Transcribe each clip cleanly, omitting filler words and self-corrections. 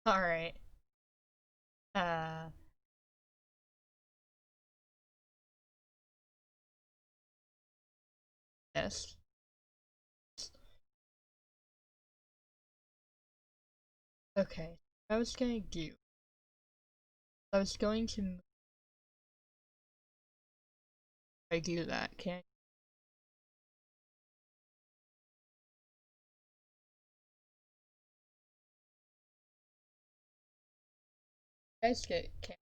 Alright. Uh, yes. Okay. I was gonna do. I was going to. I do that, can't you guys get can't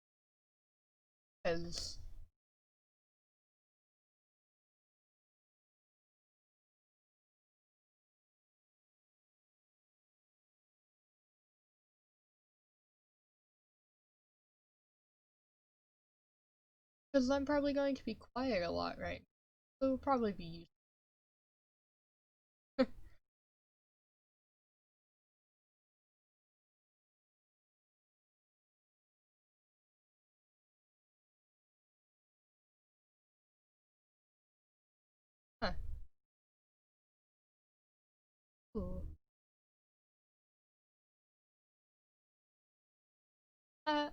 because I'm probably going to be quiet a lot right now. So it'll probably be useful. Huh. Cool. Uh,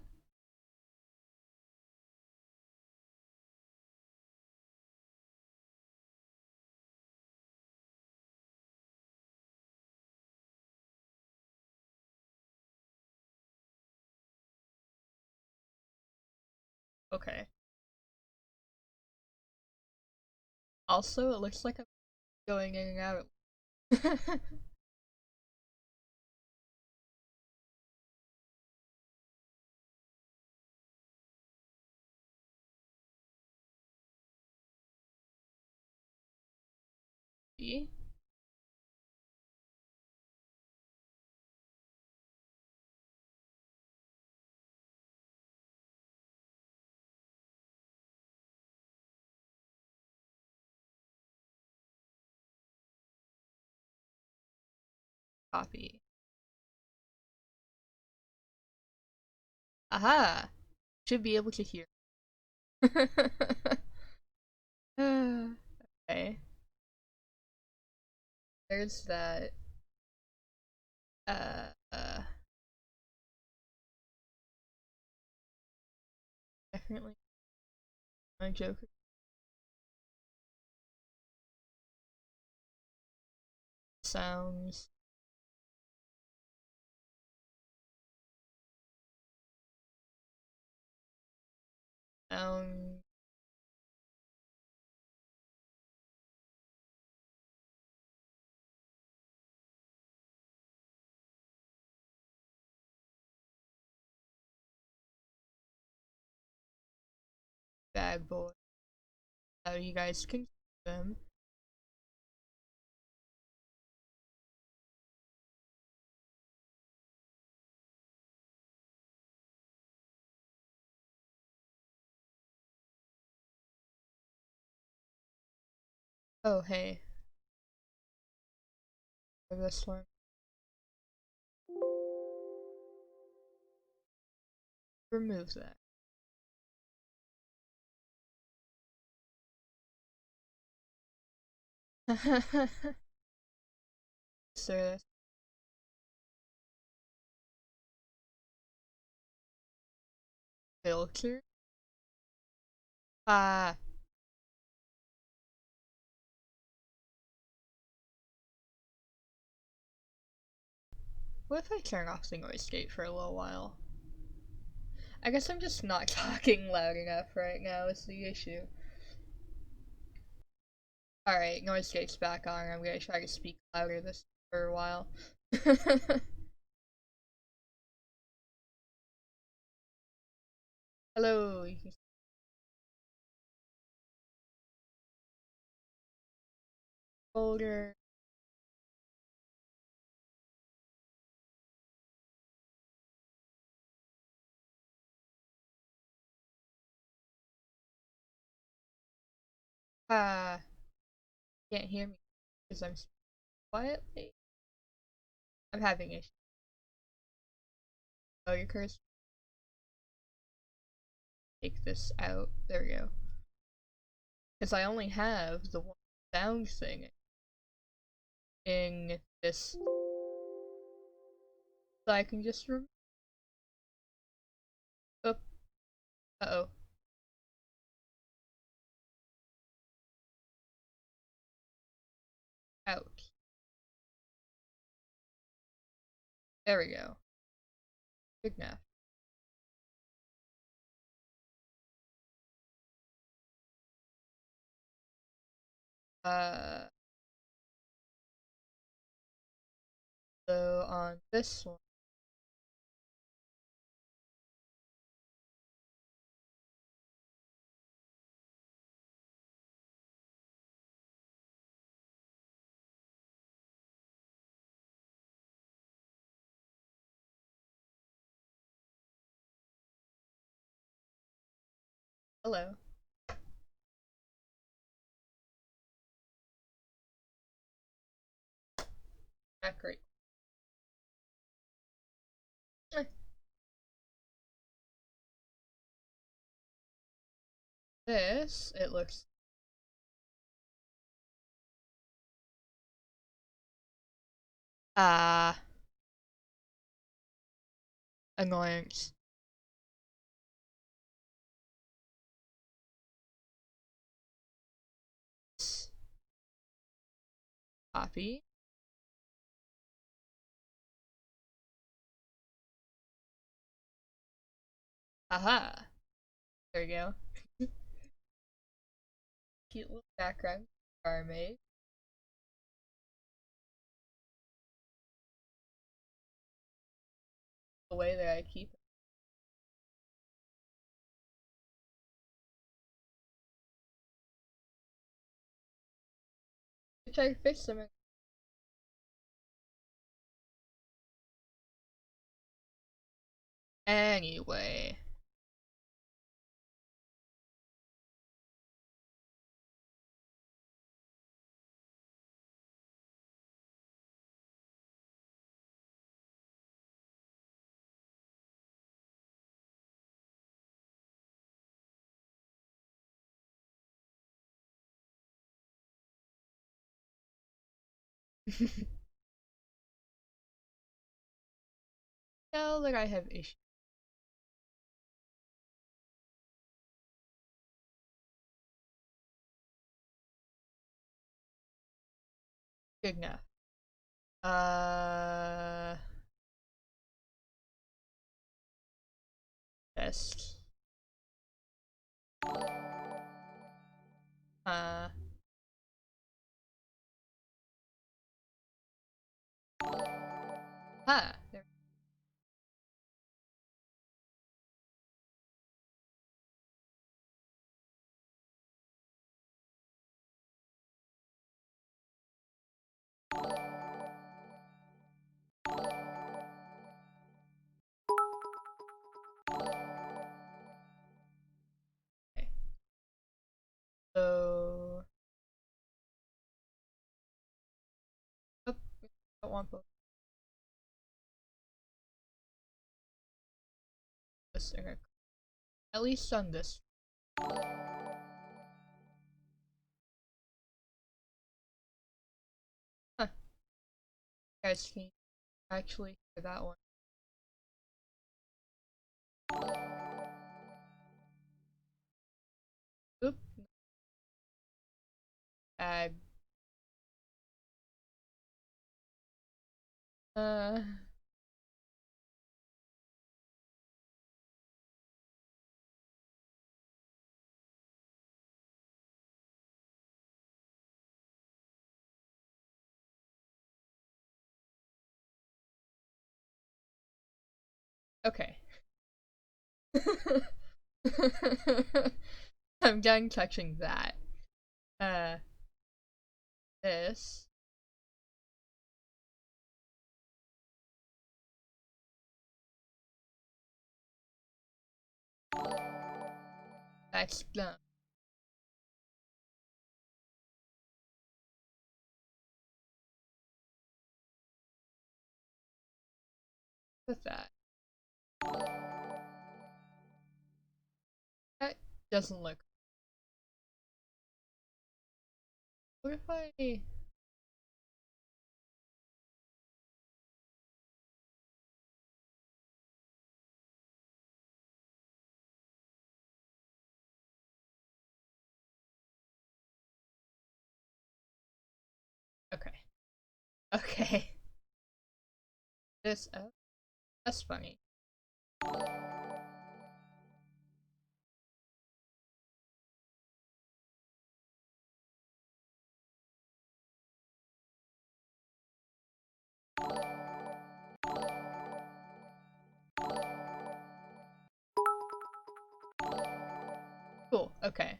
okay. Also, it looks like I'm going in and out. See? Copy. Aha! Should be able to hear. Okay. There's that. Uh, uh, Definitely my Joker sounds. Sound. Bad boy. How you guys can them. Oh, hey. For this one. Remove that. Sir, filter. Ah, what if I turn off the noise gate for a little while? I guess I'm just not talking loud enough right now is the issue. Alright, noise gate's back on. I'm gonna try to speak louder this for a while. Hello, you can folder. Ah, can't hear me because I'm speaking quietly. I'm having issues. Oh, your cursor. Take this out. There we go. Because I only have the one sound thing in this, so I can just remove. Uh-oh. Ouch. There we go. Big enough. Uh, so on this one. Hello. Not great. Eh. This, it looks. Ah. Annoyance. Copy. Aha. There we go. Cute little background car made. The way that I keep it. I try to fix them. Anyway. Now that I have issues. Good enough. Best. Uh, huh. There. Okay. So. Oh, I don't want both. This. Okay. At least on this. Huh. Guys, can you actually hear that one? Oop. Ag. Uh. Okay. I'm done touching that. Uh. This. That's done. With that. That doesn't look. What if I. Okay. Okay. This, oh, that's funny. Cool, okay.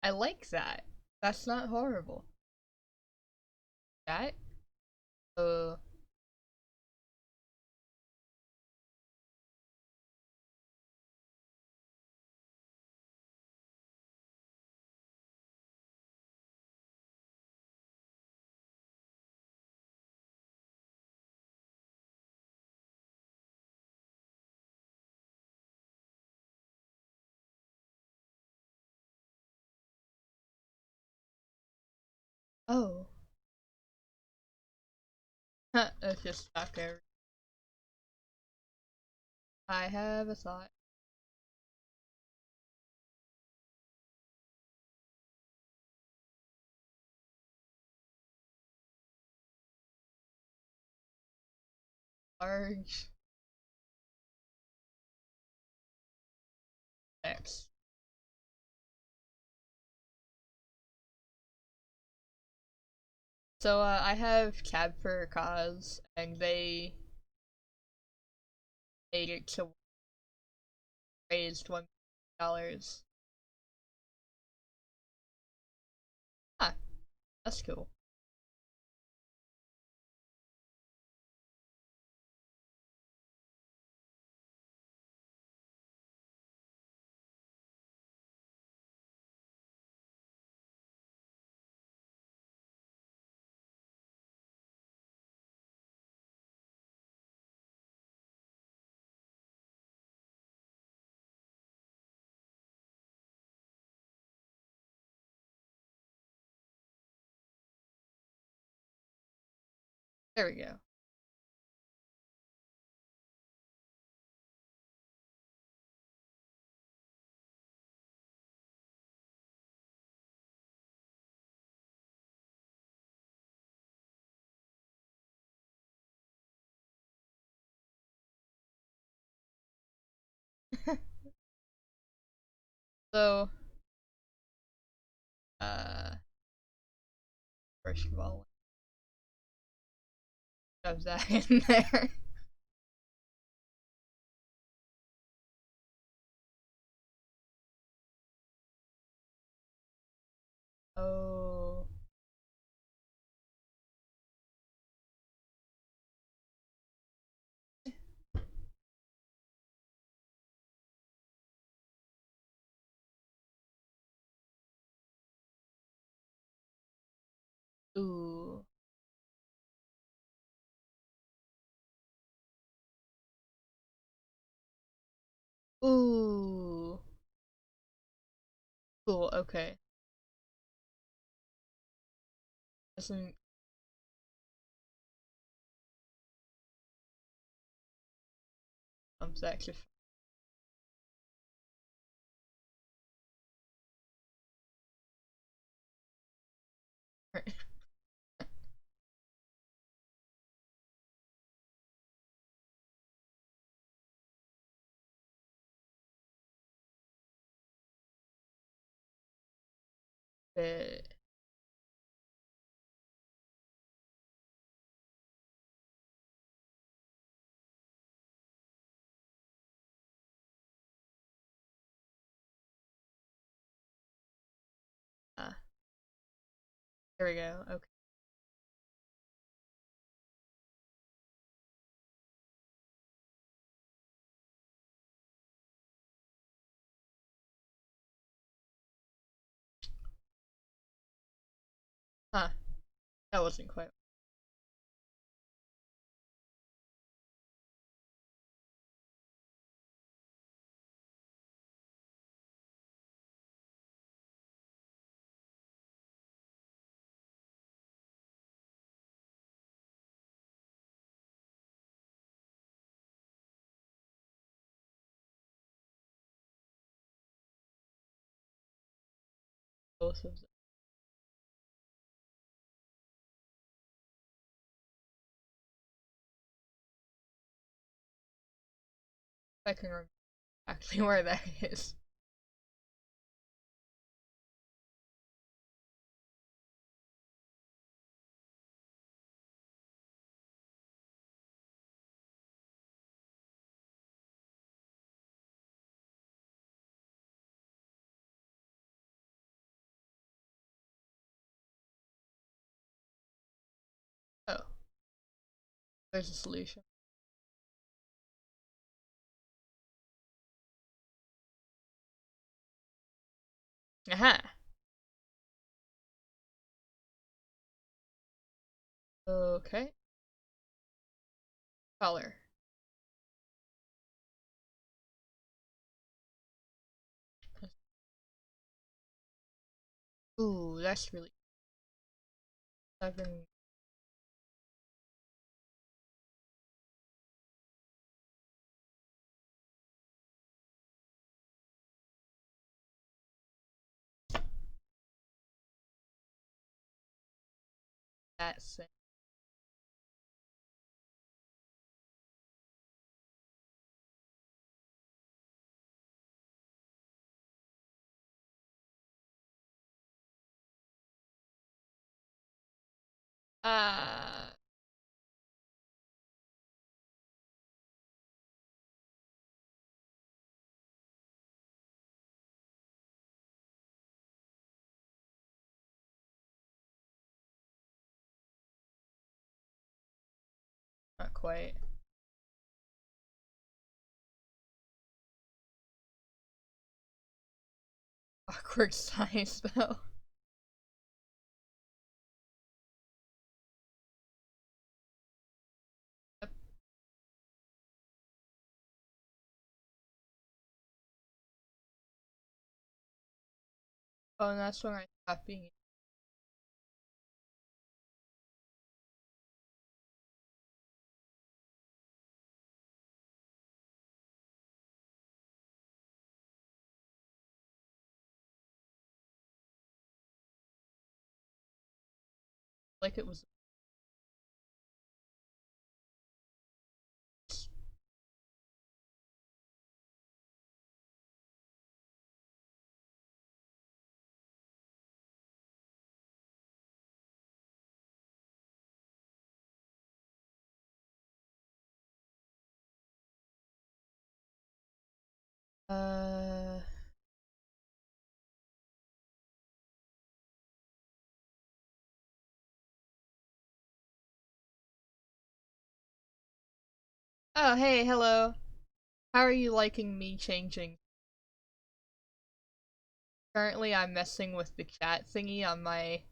I like that. That's not horrible. That? Uh, oh. That's just stuck there. I have a thought. Large X. So, I have Cab for a Cause, and they made it to raised $1 million. Ah, that's cool. There we go. So, uh, first of all, shove that in there. Oh. Ooh. Ooh. Cool, okay. Doesn't comes actually bit. There we go. Okay. Huh. That wasn't quite. Both of them. I can remember exactly where that is. Oh, there's a solution. Aha! Okay. Color. Ooh, that's really 7. That's it. Uh, not quite. Awkward size though. Yep. Oh, and that's when I stopped being like it was. Uh. Oh, hey, hello. How are you liking me changing? Currently, I'm messing with the chat thingy on my.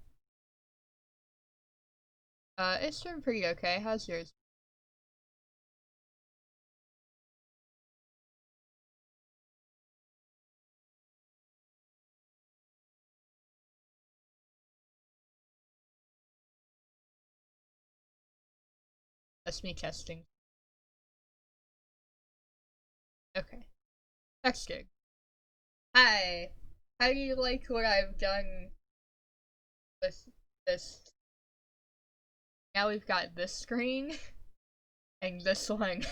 It's doing pretty okay. How's yours? That's me testing. Okay. Next gig. Hi. How do you like what I've done with this? Now we've got this screen and this one.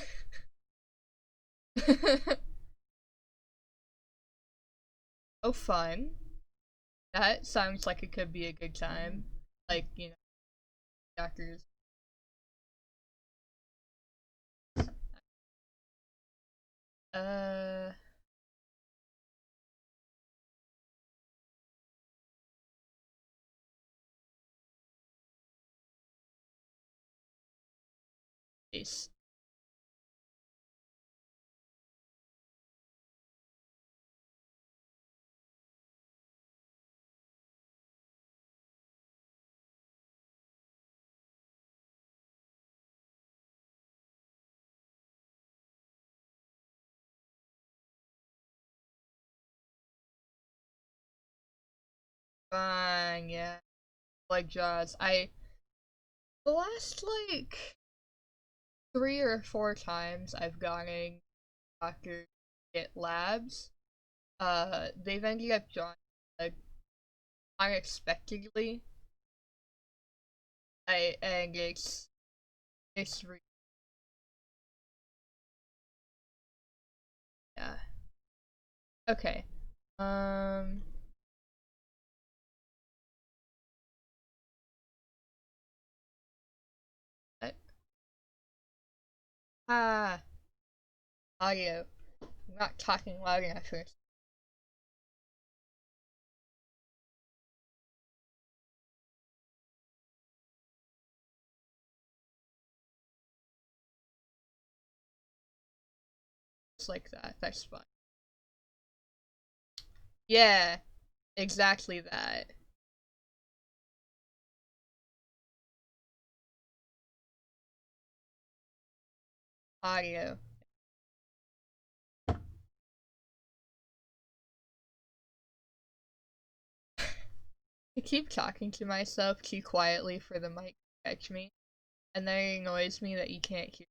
Oh, fun. That sounds like it could be a good time. Like, doctors. Uh, Ace. Fine, yeah. Like Jaws. The last, like, 3 or 4 times I've gone in doctor to get labs, they've ended up joining, like, unexpectedly. And it's Okay. Um. I- Ah. Audio. I'm not talking loud enough for just like that. That's fine. Yeah. Exactly that. Audio. I keep talking to myself too quietly for the mic to catch me, and then it annoys me that you can't hear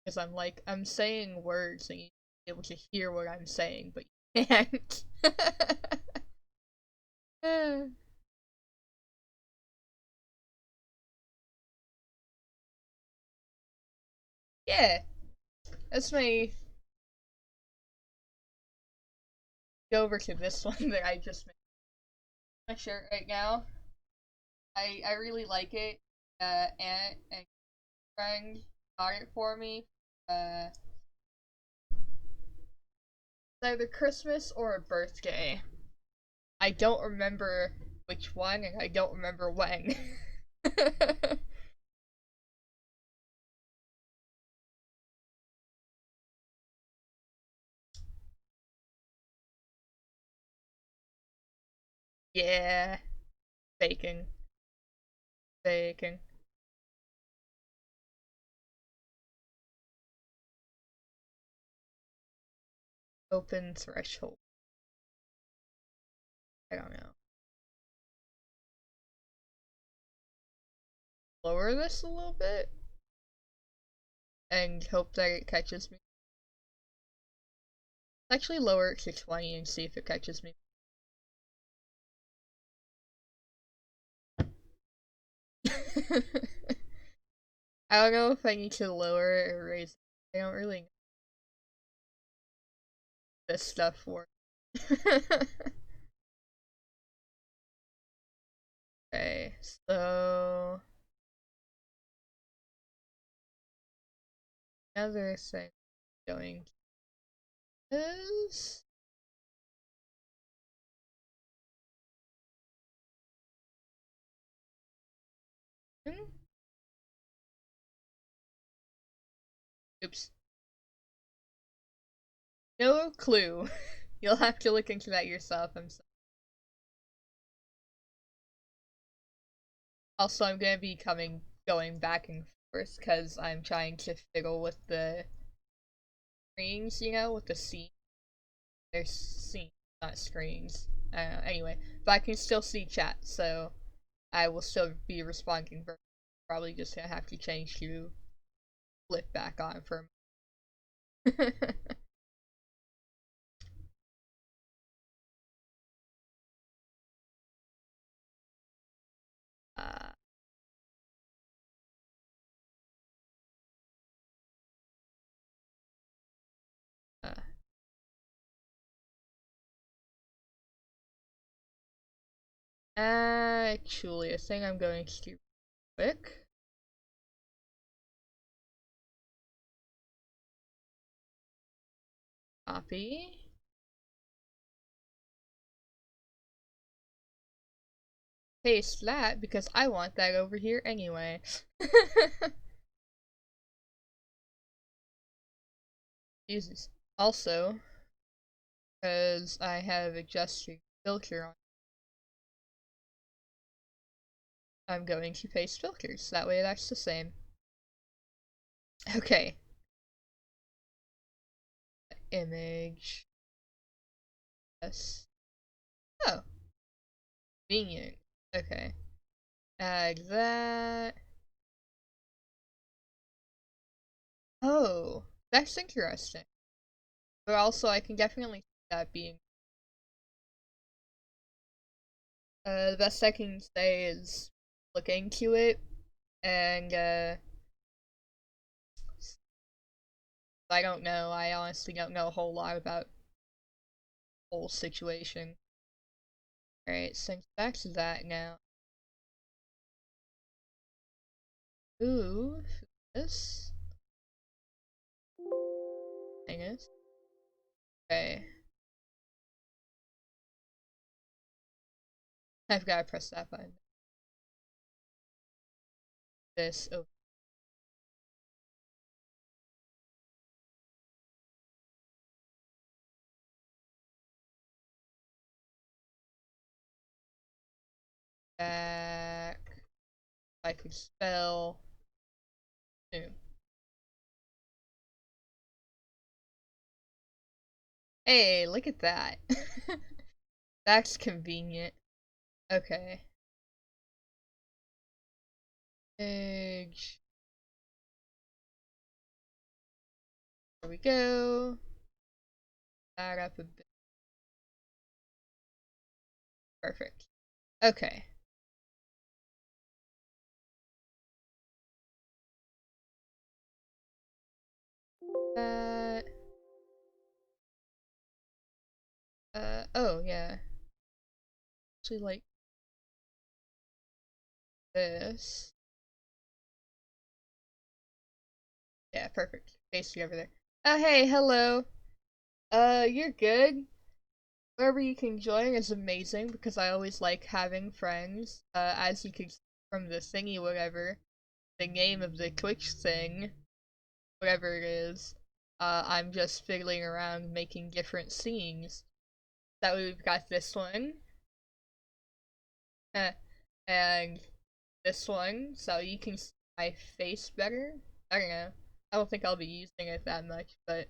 because I'm like I'm saying words and you be able to hear what I'm saying, but you can't. Yeah, that's my go over to this one that I just made my shirt right now. I really like it. Aunt and friend got it for me. It's either Christmas or a birthday. I don't remember which one, and I don't remember when. Yeah, bacon, bacon. Open threshold. I don't know. Lower this a little bit and hope that it catches me. Actually, lower it to 20 and see if it catches me. I don't know if I need to lower it or raise it. I don't really know this stuff for. Okay, so another thing going is hmm, oops, no clue. You'll have to look into that yourself. I'm sorry. Also, I'm gonna be going back and forth because I'm trying to fiddle with the screens, with the scene. There's scenes, not screens. Anyway, but I can still see chat, so I will still be responding. Probably just gonna have to change to flip back on for a moment. uh, uh, actually, I think I'm going to do quick. Copy. Paste that because I want that over here anyway. Jesus. Also, because I have adjusted filter on, I'm going to paste filters. That way that's the same. Okay. Image. Yes. Oh. Convenient. Okay. Add that. Oh. That's interesting. But also, I can definitely see that being. The best I can say is look into it, and, I don't know. I honestly don't know a whole lot about whole situation. Alright, since back to that now. Move this. I guess. Okay. I've gotta press that button. This over. Back. I could spell. Boom. Hey, look at that. That's convenient. Okay. Page. There we go. That up a bit. Perfect. Okay. That. Oh, yeah. Actually, like this. Yeah, perfect. Basically over there. Oh, hey, hello. You're good. Wherever you can join is amazing because I always like having friends. As you can see from the thingy, whatever, the name of the Twitch thing, whatever it is, I'm just fiddling around making different scenes. That way we've got this one, and this one, so you can see my face better. I don't know. I don't think I'll be using it that much, but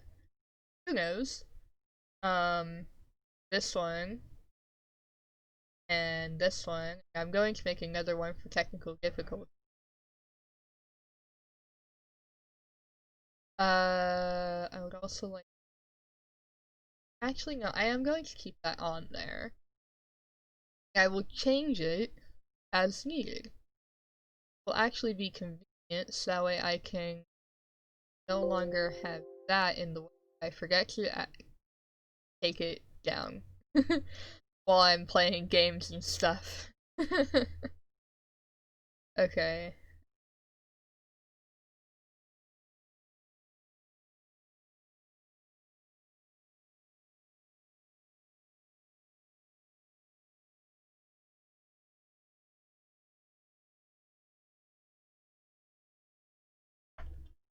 who knows? Um, this one, and this one. I'm going to make another one for technical difficulty. I would also like. Actually, no, I am going to keep that on there. I will change it as needed. It will actually be convenient, so that way I can no longer have that in the way. I forget to take it down while I'm playing games and stuff. Okay.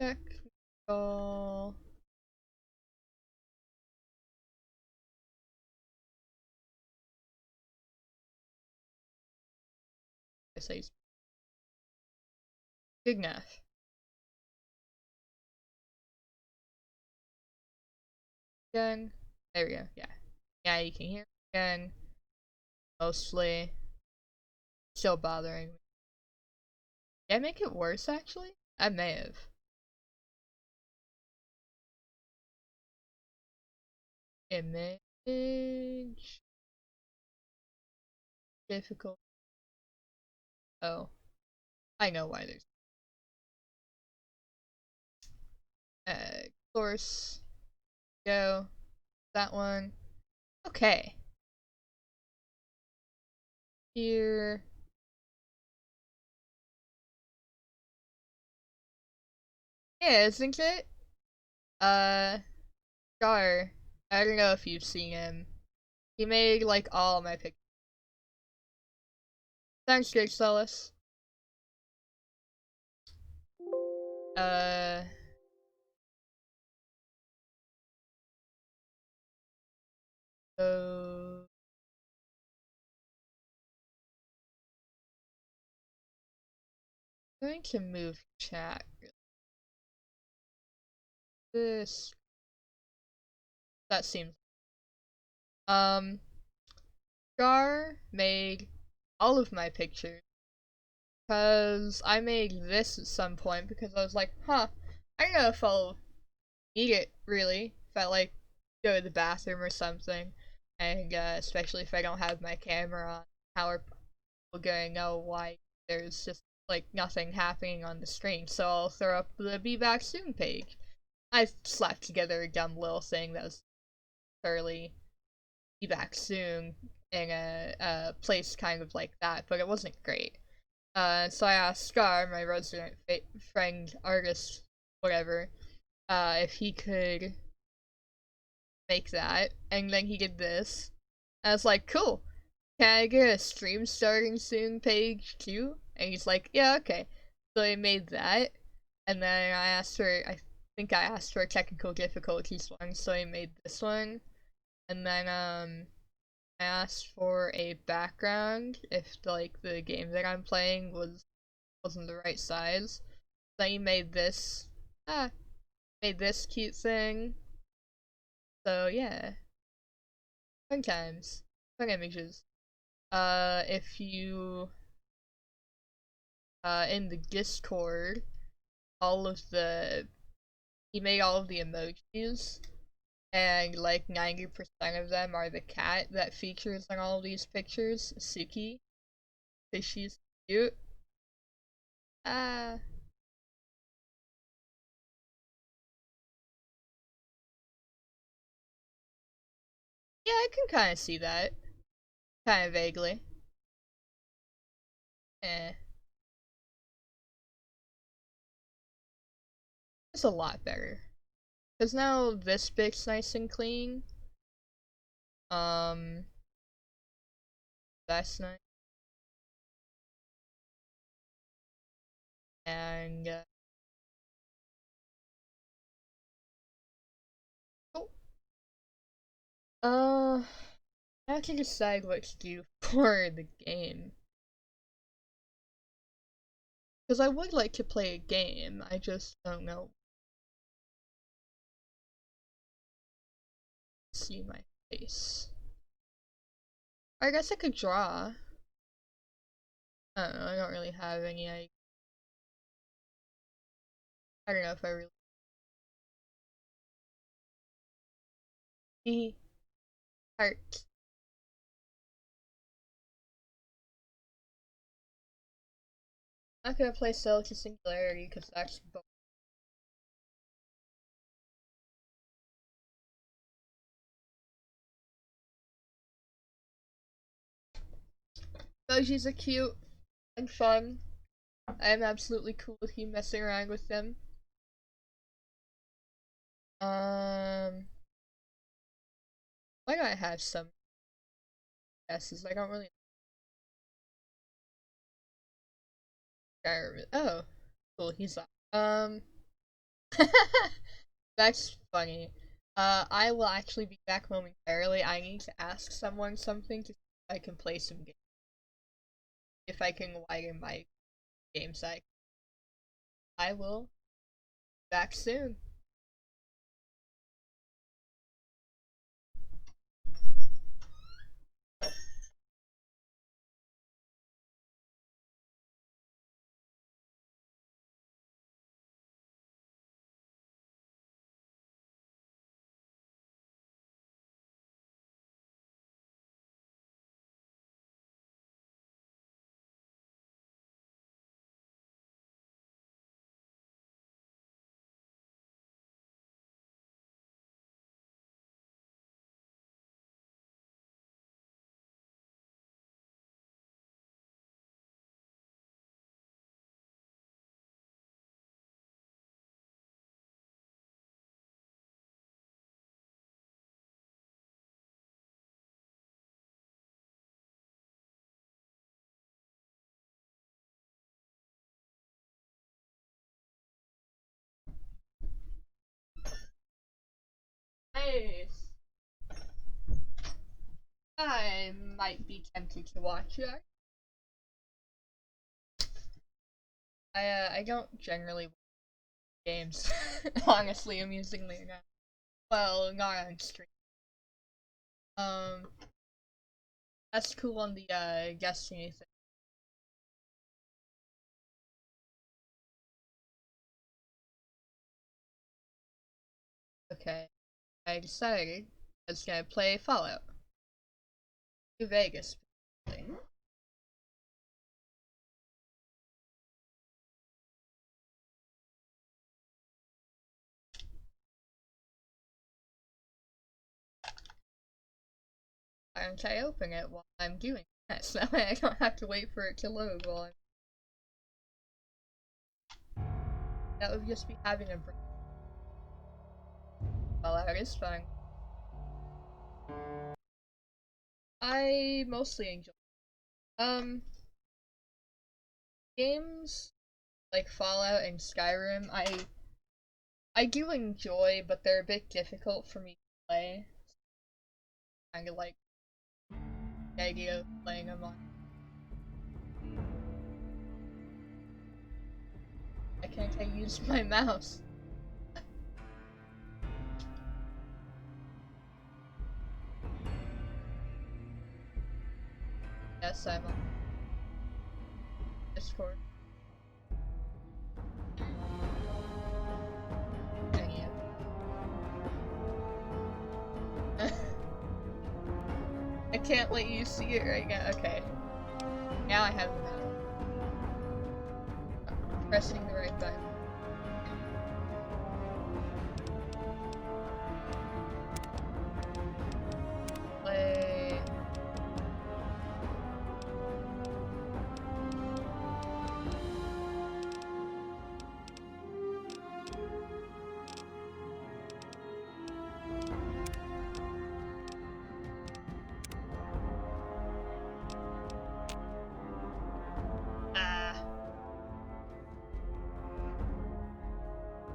Technical. I say good enough. Again. There we go. Yeah. Yeah, you can hear me again. Mostly. Still bothering me. Did I make it worse actually? I may have. Image. Difficult. Oh. I know why there's course. Go. That one. Okay. Here. Yeah, isn't it? Scar. I don't know if you've seen him. He made like all my pictures. Thanks, Jake Solus. Uh. So. I'm going to move chat. This. That seems. Scar made all of my pictures. Because I made this at some point because I was like, huh, I don't know if I'll need it, really. If I, like, go to the bathroom or something. And, especially if I don't have my camera on. How are people gonna know why there's just, like, nothing happening on the screen? So I'll throw up the Be Back Soon page. I slapped together a dumb little thing that was thoroughly be back soon in a place kind of like that, but it wasn't great. So I asked Scar, my resident friend, artist, whatever, if he could make that, and then he did this. I was like, cool. Can I get a stream starting soon page too? And he's like, yeah, okay. So I made that, and then I think I asked for a technical difficulties one, so I made this one. And then, I asked for a background if, like, the game that I'm playing wasn't the right size. Then he made this cute thing. So, yeah. Fun times. Fun images. If you, in the Discord, he made all of the emojis, and like 90% of them are the cat that features in all of these pictures, Suki, because she's cute. Ah, yeah, I can kind of see that, kind of vaguely. Eh, it's a lot better, because now this bit's nice and clean. Um, that's nice, and oh, I have to decide what to do for the game. Because I would like to play a game, I just don't know. See my face. I guess I could draw. I don't know, I don't really have any idea. I don't know if I really. The heart. I'm not gonna play Cell to Singularity because that's emojis are cute and fun. I am absolutely cool with you messing around with them. Why do I have some guesses? I don't really. Oh, cool. He's up. That's funny. I will actually be back momentarily. I need to ask someone something to see if I can play some games. If I can widen my game size. I will back soon. Nice. I might be tempted to watch it. I don't generally watch games. Honestly, amusingly enough. Well, not on stream. Um, that's cool on the Destiny thing. Okay, I decided I was gonna play Fallout New Vegas. and I open it while I'm doing that, so that way I don't have to wait for it to load while that would just be having a break. Well, that is fun. I mostly enjoy games like Fallout and Skyrim. I do enjoy, but they're a bit difficult for me to play. Kind of like the idea of playing them on. Why can't I use my mouse? Yes, I'm on Discord. Dang it. I can't let you see it right now. Okay. Now I have the mouse. Pressing the right button. Play.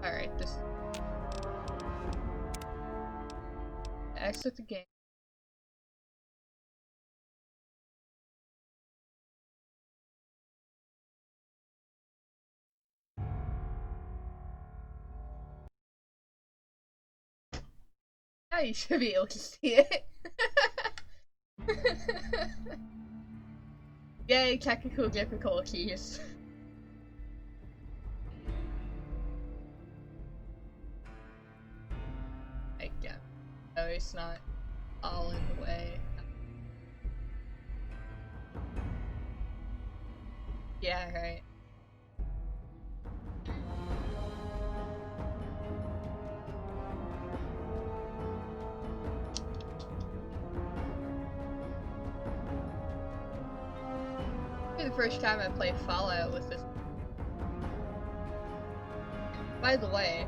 Alright, this exit the game. Now you should be able to see it. Yay, technical difficulties. Yeah. No, it's not all in the way. Yeah, right. This is the first time I played Fallout with this. By the way,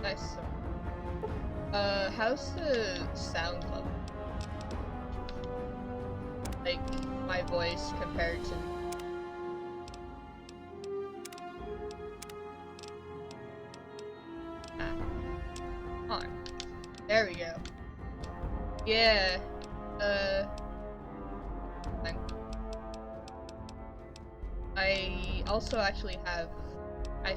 nice. How's the sound level? Like, my voice compared to... Come on. There we go. Yeah, I also actually have, I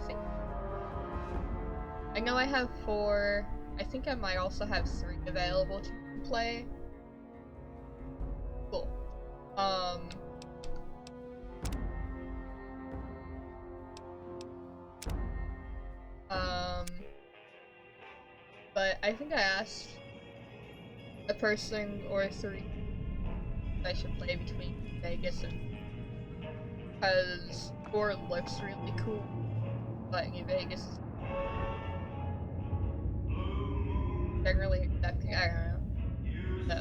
know I have 4, I think I might also have 3 available to play. Cool. But I think I asked a person or 3 I should play between Vegas and, because 4 looks really cool, but New Vegas is generally accepting. I don't know. So,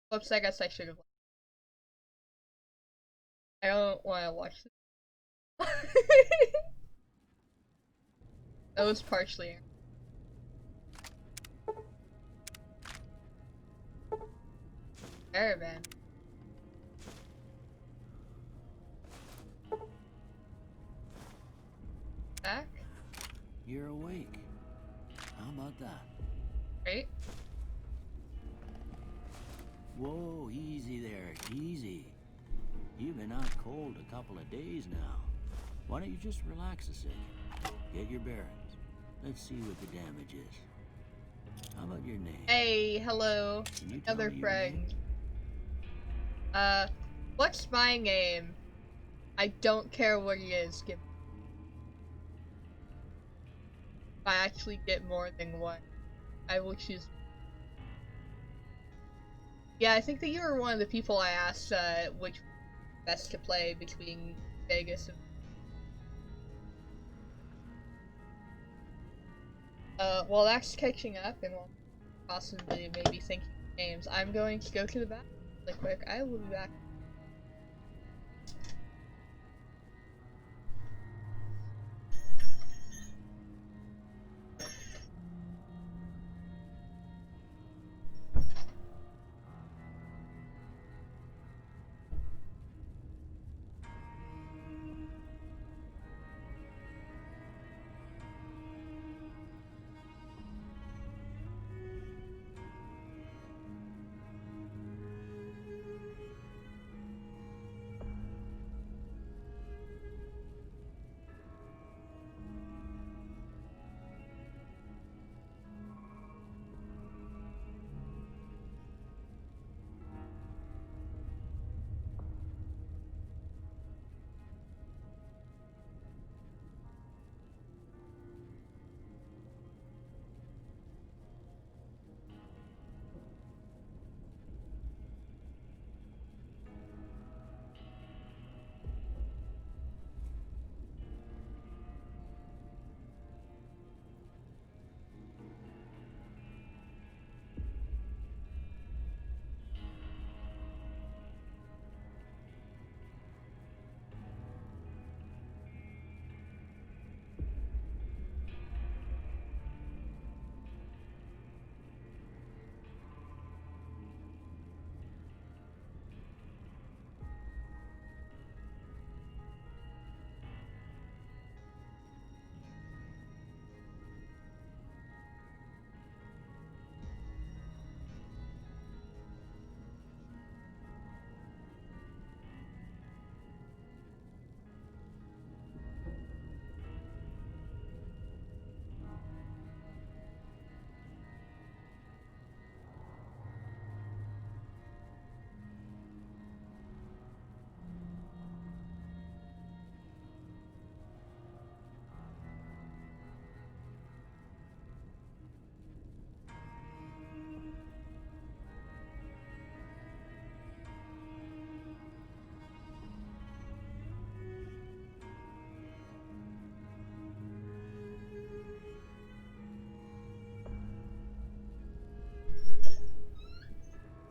whoops, I guess I should have. I don't want to watch this. That was partially. Caravan. Back? You're awake. How about that? Great. Whoa, easy there, easy. You've been out cold a couple of days now. Why don't you just relax a second? Get your bearings. Let's see what the damage is. How about your name? Hey, hello. Another friend. What's my name? I don't care what it is. If I actually get more than one, I will choose. Yeah, I think that you were one of the people I asked which best to play between Vegas and... While that's catching up and while possibly maybe thinking of names, I'm going to go to the bathroom really quick. I will be back.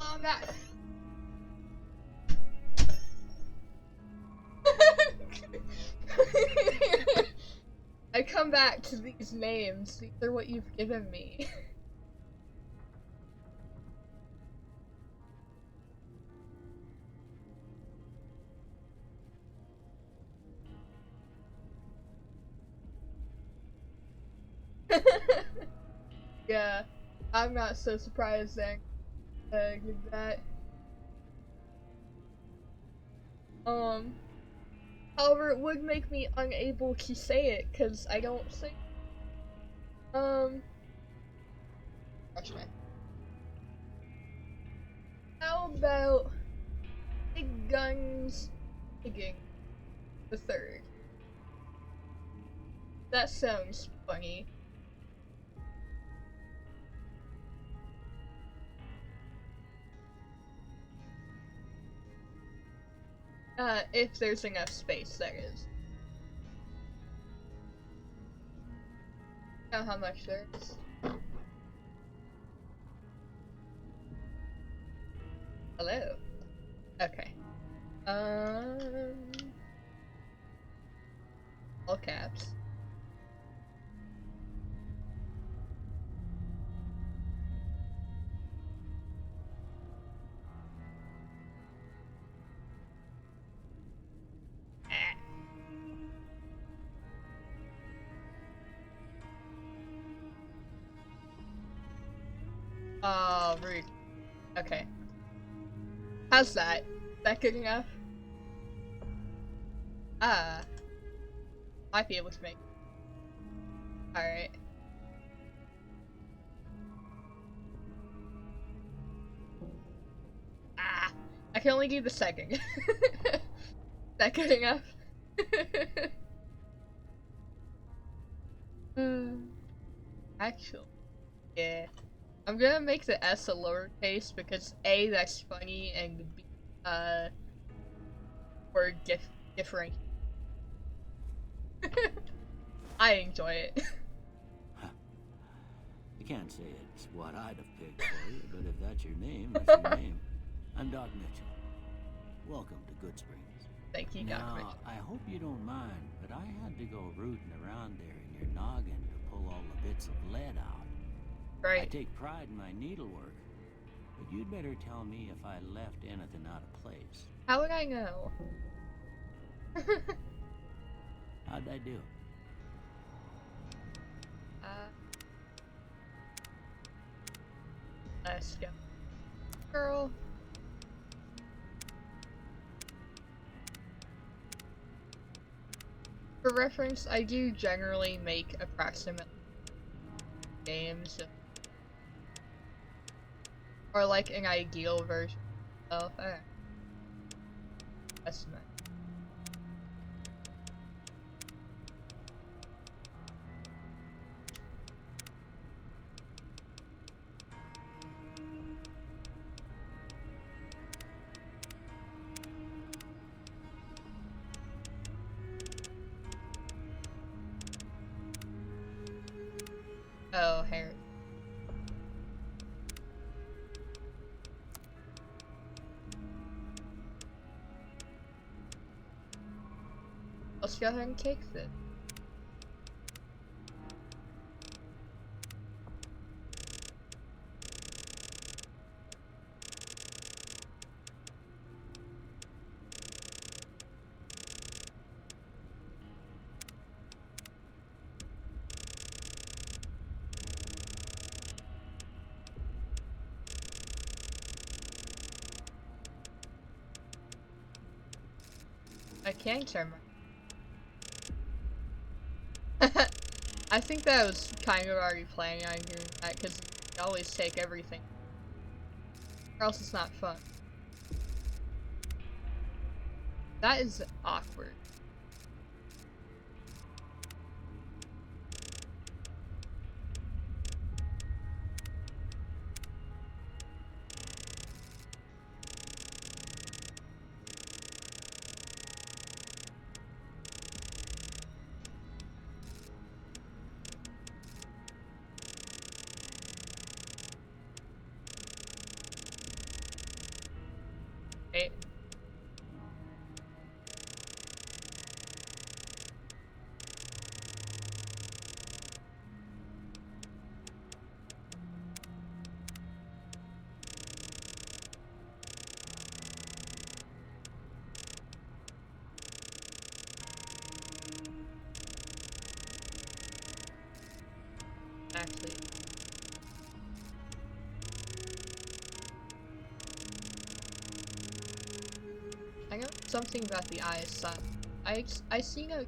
I'm back. I come back to these names. These are what you've given me. Yeah, I'm not so surprised then. Give that. However, it would make me unable to say it because I don't think. Gosh, man. How about Big Guns Higgins the third? That sounds funny. If there's enough space, that is. Know how much there is. Hello. Okay. All caps. Oh, rude. Okay. How's that? Is that good enough? Ah. Might be able to make. Alright. Ah. I can only do the second. Is that good enough? Actually, yeah. I'm gonna make the S a lowercase because A, that's funny, and B, we're different. I enjoy it. I can't say it's what I'd have picked for you, but if that's your name, that's your name. I'm Doc Mitchell. Welcome to Good Springs. Thank you, Doc Mitchell. Now, I hope you don't mind, but I had to go rooting around there in your noggin to pull all the bits of lead out. Right. I take pride in my needlework, but you'd better tell me if I left anything out of place. How would I know? How'd I do? Let's go. Girl. For reference, I do generally make approximate games. Or like an ideal version of that's nice. Oh, Harry. Let's go ahead and take this. I can turn my... I think that I was kind of already planning on doing that, because you always take everything. Or else it's not fun. That is awkward. Okay. Actually. I know something about the ISI. I seen a...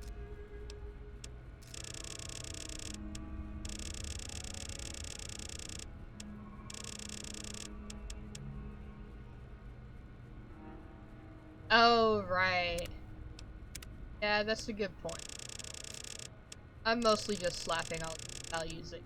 Oh, right. Yeah, that's a good point. I'm mostly just slapping all the values that...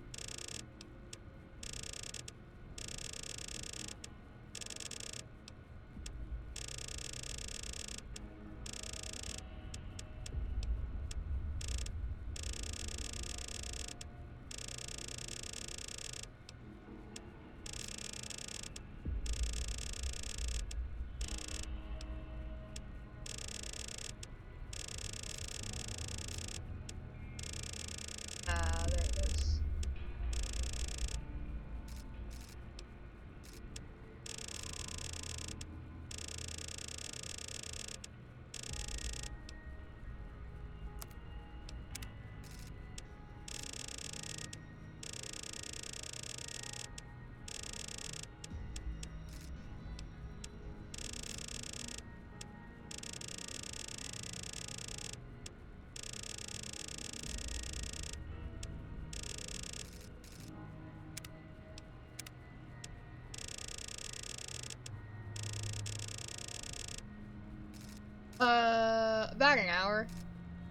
Ah, there it is. About an hour,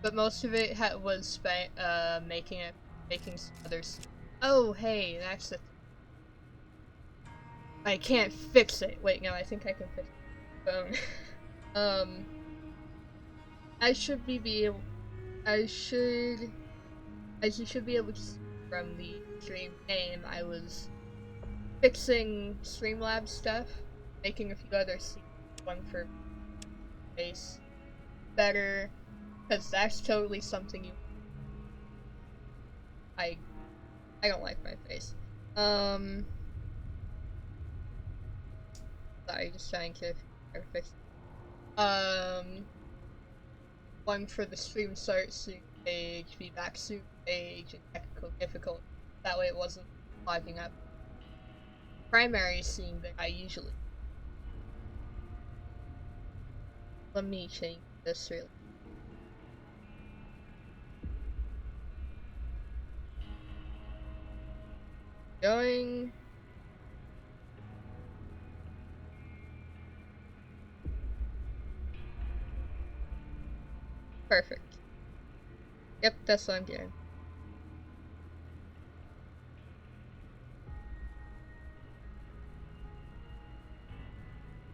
but most of it was spent making some others. Oh, hey, that's the. I can't fix it. Wait, no, I think I can fix the phone. I should be able. I should be able to see from the stream name, I was fixing Streamlabs stuff, making a few other scenes, one for face better, because that's totally something you. I don't like my face. Sorry, just trying to fix. One for the stream start soon page, be back soon page, and technical difficulty. That way it wasn't logging up. Primary scene that I usually. Let me change this really. Going. Perfect. Yep, that's what I'm doing.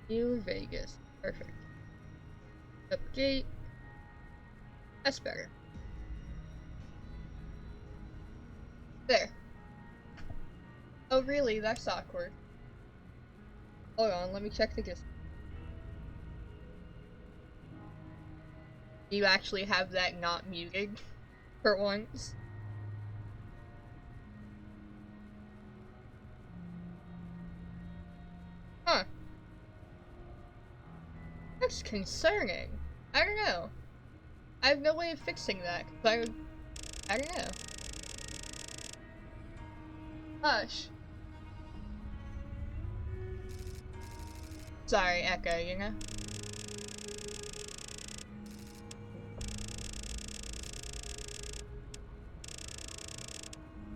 New Vegas. Perfect. Upgate. That's better. There. Oh really? That's awkward. Hold on, let me check the distance. You actually have that not muted for once. Huh. That's concerning. I don't know. I have no way of fixing that, because I don't know. Hush. Sorry, Echo, you know?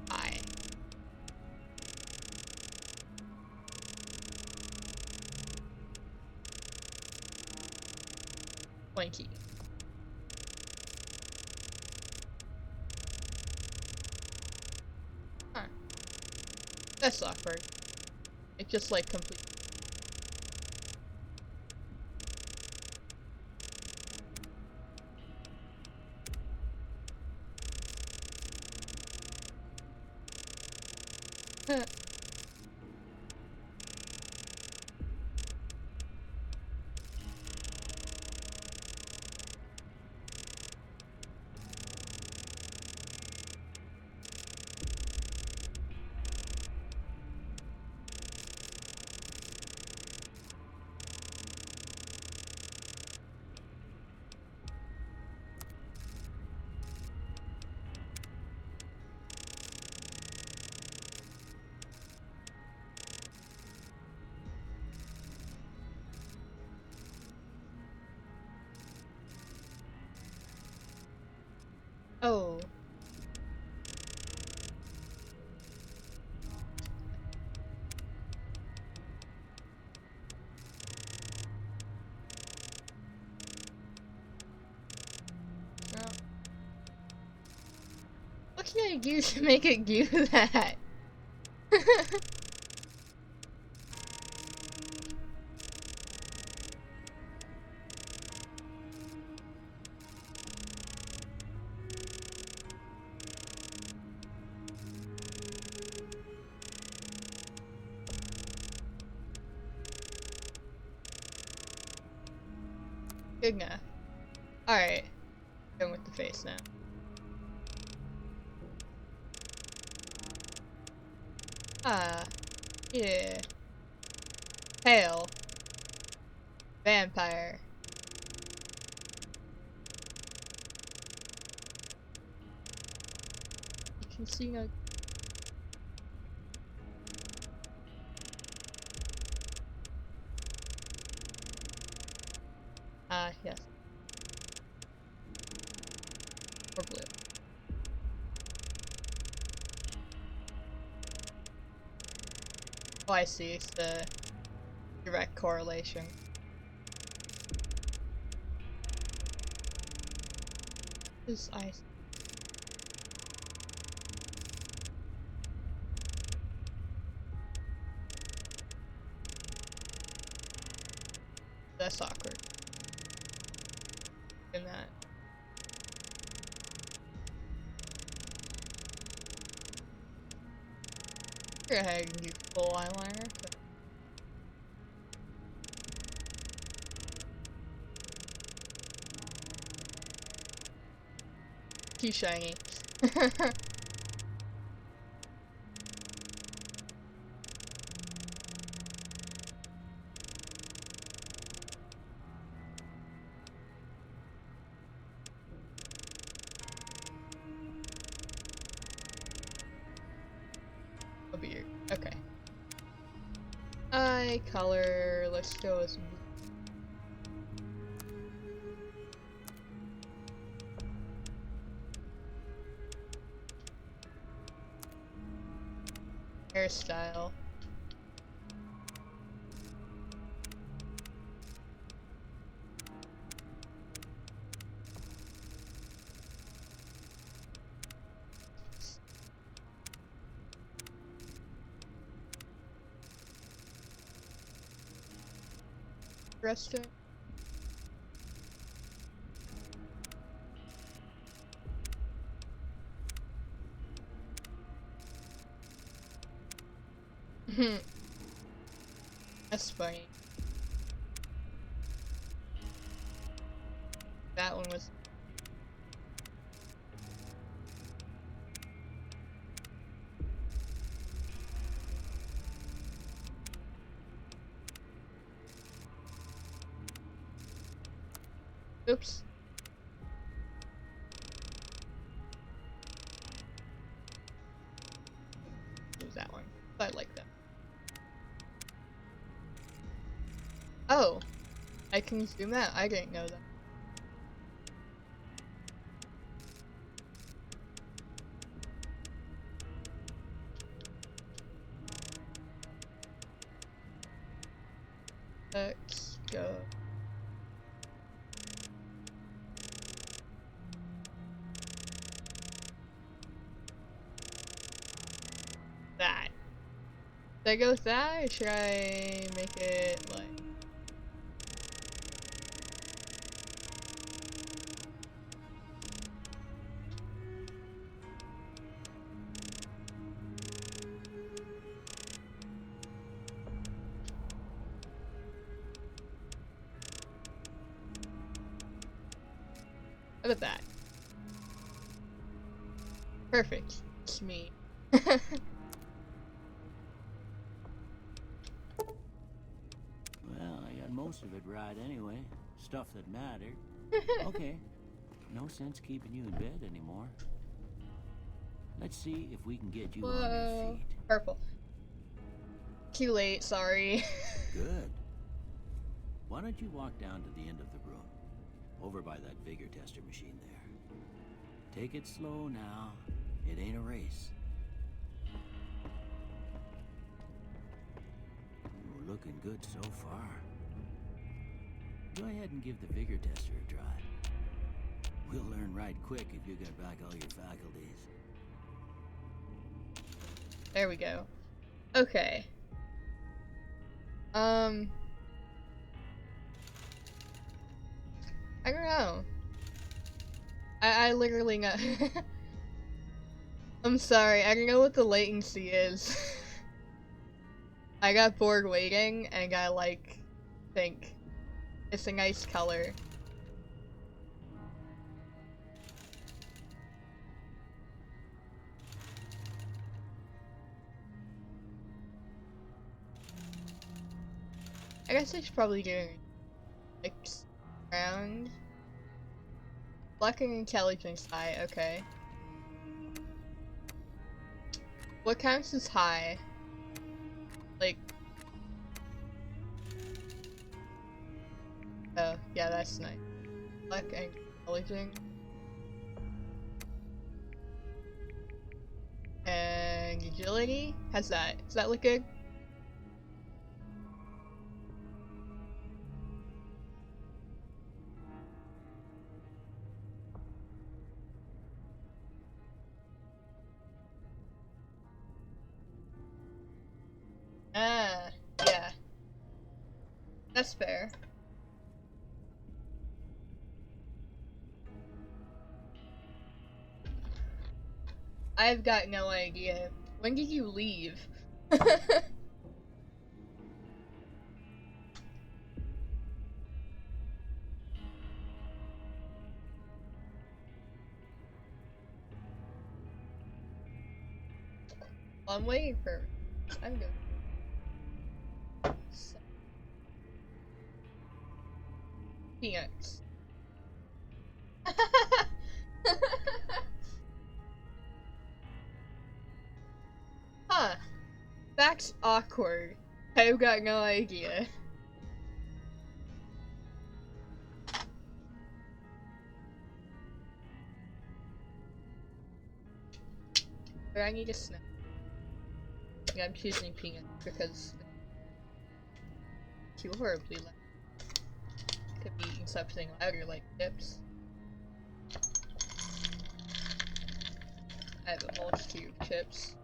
Hi. Blinky. Huh. That's awkward. It just like complete. Oh. No. What can I do to make it do that? Good enough. Alright. Going with the face now. Ah. Yeah. Pale. Vampire. You can see no. Ah, yes. Or blue. Oh, I see. It's the direct correlation. This ice. That's awkward. In that. Go ahead and do full eyeliner. Too shiny. A beard. Okay. Eye color. Let's go with blue. Hairstyle. Restaurant. That's funny. That one was. Oops. What was that one? I like that. Oh, I can zoom out. I didn't know that. Let's go. That. Should I go with that, or should I make it like? Look at that. Perfect. It's me. Well, I got most of it right anyway. Stuff that mattered. Okay. No sense keeping you in bed anymore. Let's see if we can get you on your feet. Purple. Too late, sorry. Good. Why don't you walk down to the end of the room? Over by that vigor tester machine there. Take it slow now. It ain't a race. We're looking good so far. Go ahead and give the vigor tester a try. We'll learn right quick if you get back all your faculties. There we go. Okay. I don't know. I literally know. I'm sorry, I don't know what the latency is. I got bored waiting, and I think it's a nice color. I guess I should probably do next round. Luck and intelligence high, okay. What counts as high? Like... Oh, yeah, that's nice. Luck and intelligence. And agility? How's that? Does that look good? Ah, yeah. That's fair. I've got no idea. When did you leave? I'm waiting for. I'm good. Peanuts. Huh. That's awkward. I've got no idea. But I need a snack. Yeah, I'm choosing peanuts because it's too horribly loud. Could be eating something louder like chips. I have a multitude of chips.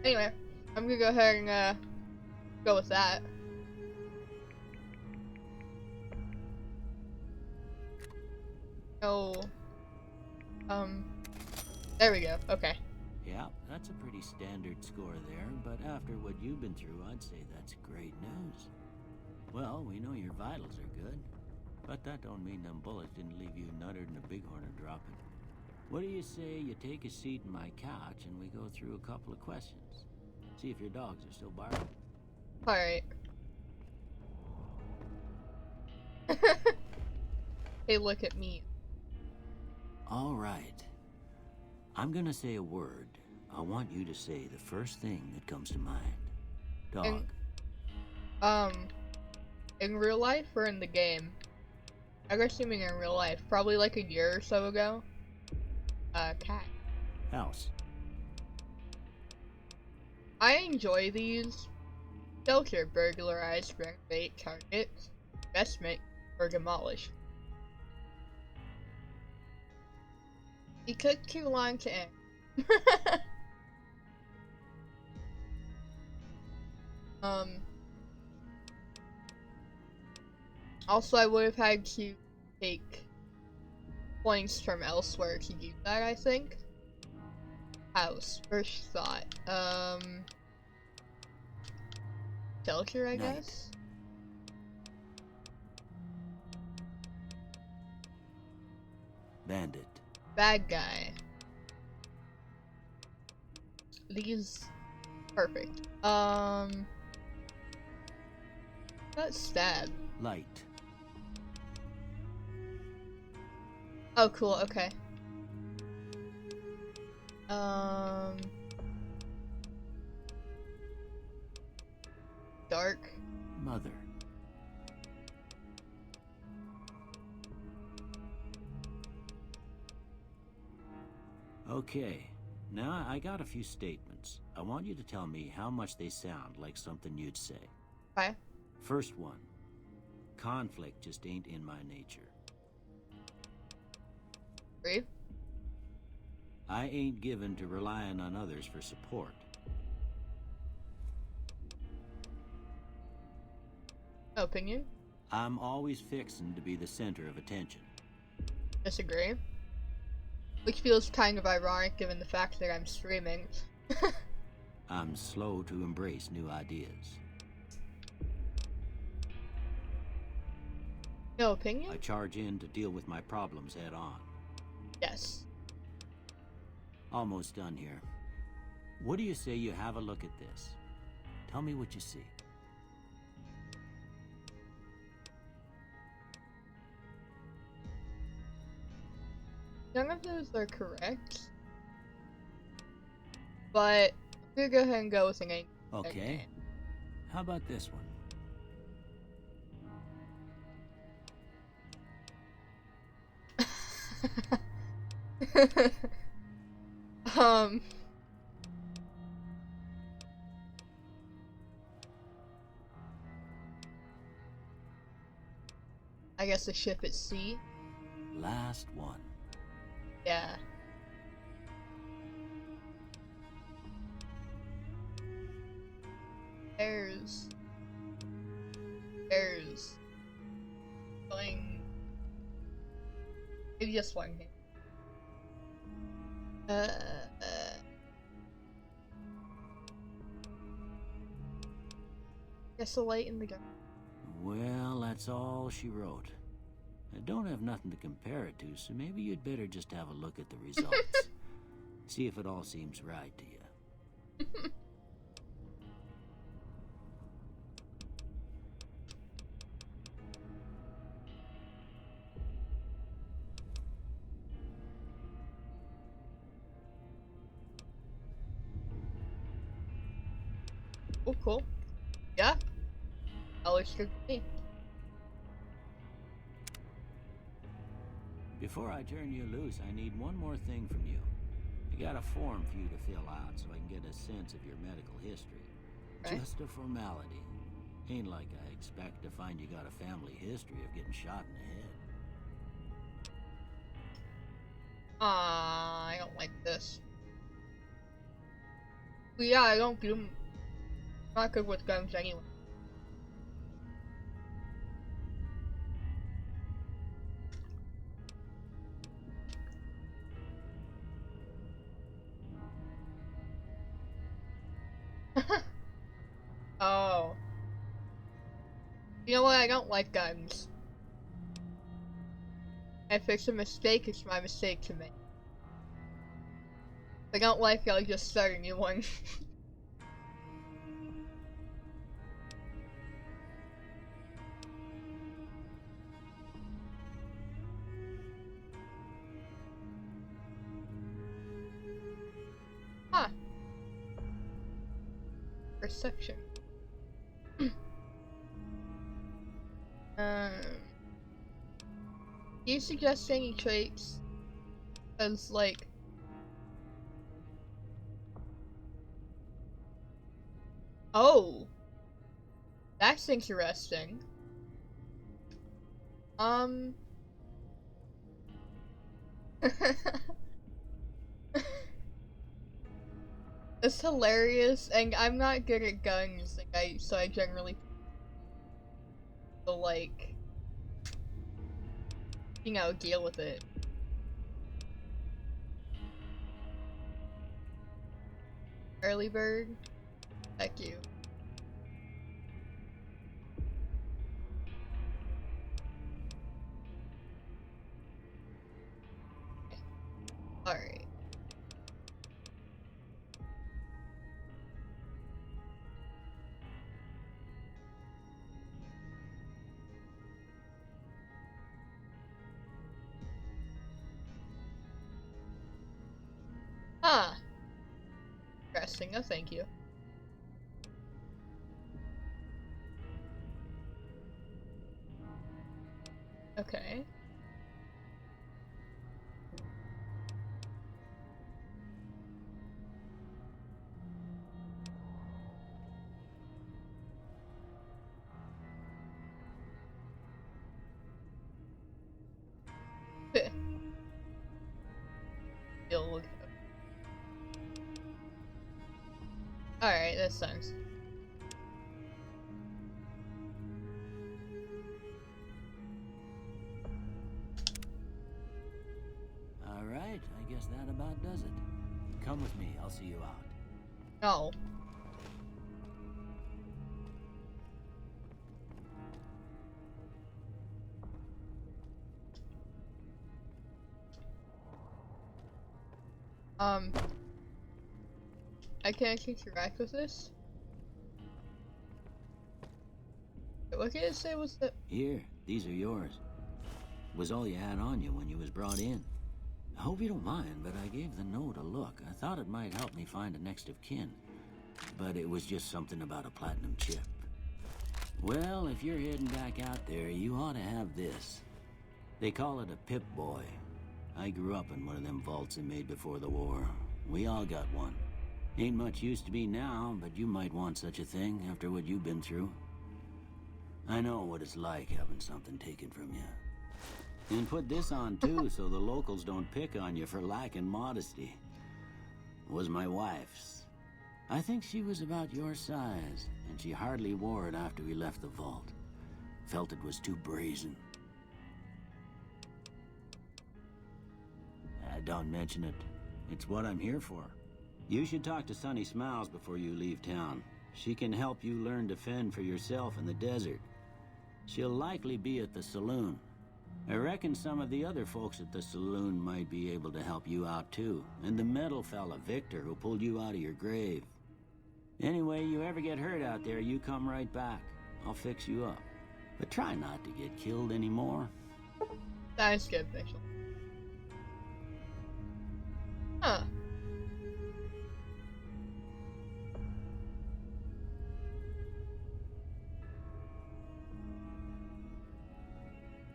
Anyway, I'm gonna go ahead and go with that. Oh, there we go. Okay. Yeah, that's a pretty standard score there, but after what you've been through, I'd say that's great news. Well, we know your vitals are good, but that don't mean them bullets didn't leave you nuttered and a bighorn dropping. What do you say you take a seat in my couch and we go through a couple of questions? See if your dogs are still barking. Alright. Hey, look at me. All right. I'm gonna say a word. I want you to say the first thing that comes to mind. Dog. In real life or in the game? I'm assuming in real life. Probably like a year or so ago. Cat. House. I enjoy these. Shelter, burglarize, renovate, target, investment, or demolish. It took too long to end. Also, I would have had to take points from elsewhere to do that, I think. House, first thought. Shelter, I guess? Bandit. Bad guy. These... perfect. That's stab. Light. Oh, cool, okay. Dark. Mother. Okay, now I got a few statements. I want you to tell me how much they sound like something you'd say. Okay. First one. Conflict just ain't in my nature. Brave. I ain't given to relying on others for support. Opinion. I'm always fixin' to be the center of attention. Disagree. Which feels kind of ironic given the fact that I'm streaming. I'm slow to embrace new ideas. No opinion? I charge in to deal with my problems head on. Yes. Almost done here. What do you say you have a look at this? Tell me what you see. None of those are correct. But I'm gonna go ahead and go with an 8. Okay. How about this one? I guess the ship at sea. Last one. Yeah. There's is going maybe just one thing. Guess a light in the gun. Well, that's all she wrote. I don't have nothing to compare it to, so maybe you'd better just have a look at the results. See if it all seems right to you. Oh, cool. Yeah. That looks good to me. Before I turn you loose, I need one more thing from you. I got a form for you to fill out so I can get a sense of your medical history. Right. Just a formality. Ain't like I expect to find you got a family history of getting shot in the head. I don't like this. But yeah, I don't do. Not good with guns anyway. Oh. You know what? I don't like guns. If it's a mistake, it's my mistake to make. If I don't like it, I'll just start a new one. Huh. Perception. Do you suggest any traits as like oh, that's interesting. It's hilarious, and I'm not good at guns, like so I generally feel like, you know, deal with it. Early bird, thank you. Alright. Huh. Interesting, no thank you. Okay. Alright, that sucks. Alright, I guess that about does it. Come with me, I'll see you out. No. I can't interact with this. What can it say was that? Here, these are yours. Was all you had on you when you was brought in. I hope you don't mind, but I gave the note a look. I thought it might help me find a next of kin. But it was just something about a platinum chip. Well, if you're heading back out there, you ought to have this. They call it a Pip-Boy. I grew up in one of them vaults they made before the war. We all got one. Ain't much use to me now, but you might want such a thing after what you've been through. I know what it's like having something taken from you. And put this on too, so the locals don't pick on you for lacking modesty. Was my wife's. I think she was about your size, and she hardly wore it after we left the vault. Felt it was too brazen. Don't mention it. It's what I'm here for. You should talk to Sunny Smiles before you leave town. She can help you learn to fend for yourself in the desert. She'll likely be at the saloon. I reckon some of the other folks at the saloon might be able to help you out too. And the metal fella, Victor, who pulled you out of your grave. Anyway, you ever get hurt out there, you come right back. I'll fix you up. But try not to get killed anymore. Sounds good, Mitchell. Huh.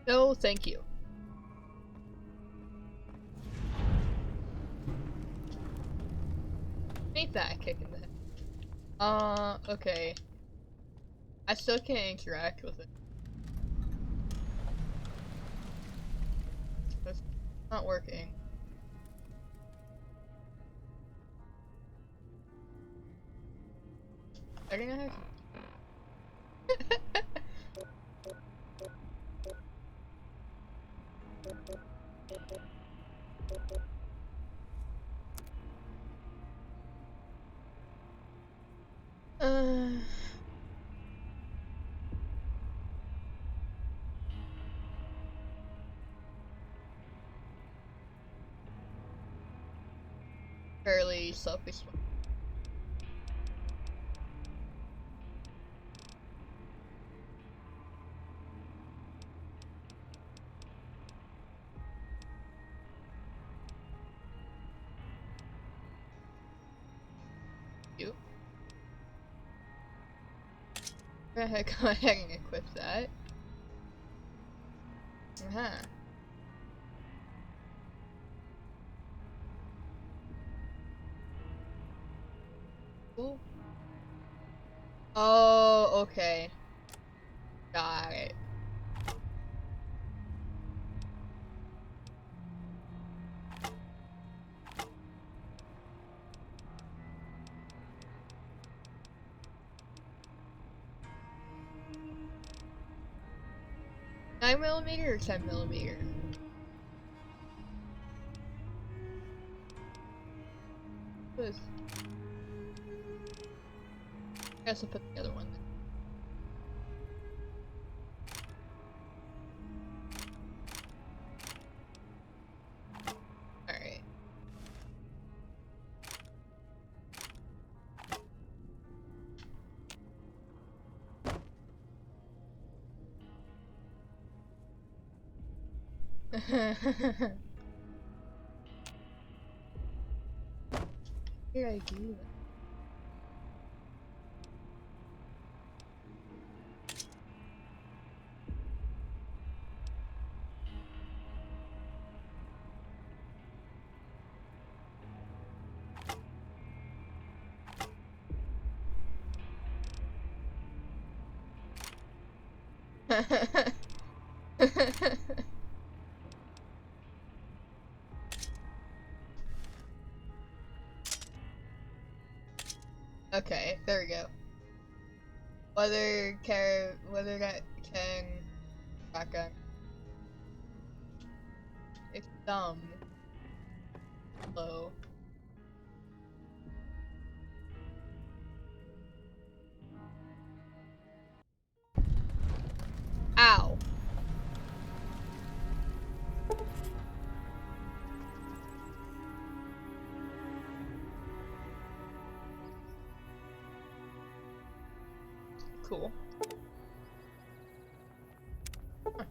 No, thank you. Ain't that kicking that? Okay. I still can't interact with it. It's not working. I don't know how fairly selfish. You. Go ahead and equip that. Cool. Oh, okay. Got it. $9mm or 10mm? I guess I'll put the other one there. Alright. Here I do that. Okay, there we go. Whether that can shotgun. It's dumb. Low. Ow. Cool. Huh.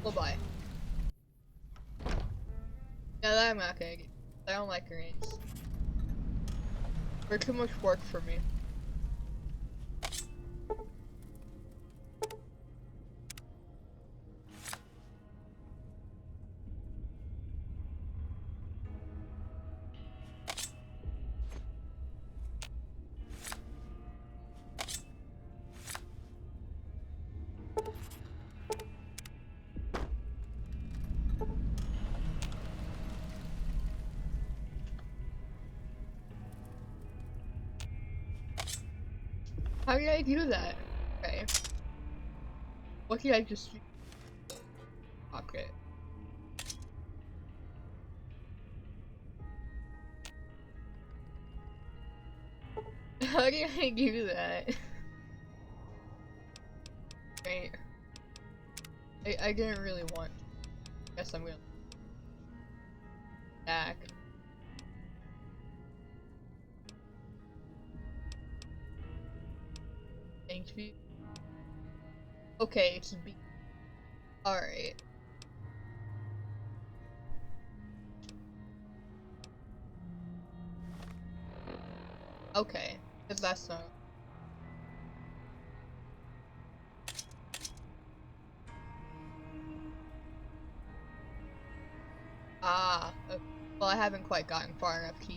Well, bye. No, that I'm not gonna get. I don't like grenades. They're too much work for me. How did I do that? Okay. What did I just do? Okay. How did I do that? Wait. I didn't really want to. Guess I'm gonna back. Thank you. Okay, it's B. Alright. Okay. If that's not. Ah. Okay. Well, I haven't quite gotten far enough to.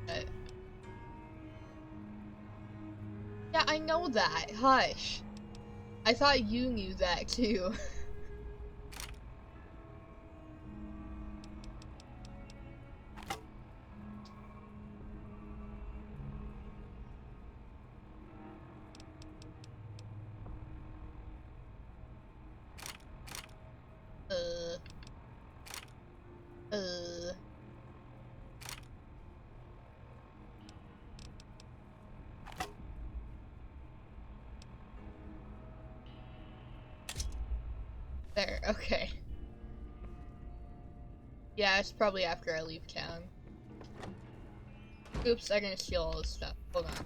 But... yeah, I know that. Hush. I thought you knew that too. uh. There, okay. Yeah, it's probably after I leave town. Oops, I'm gonna steal all this stuff. Hold on.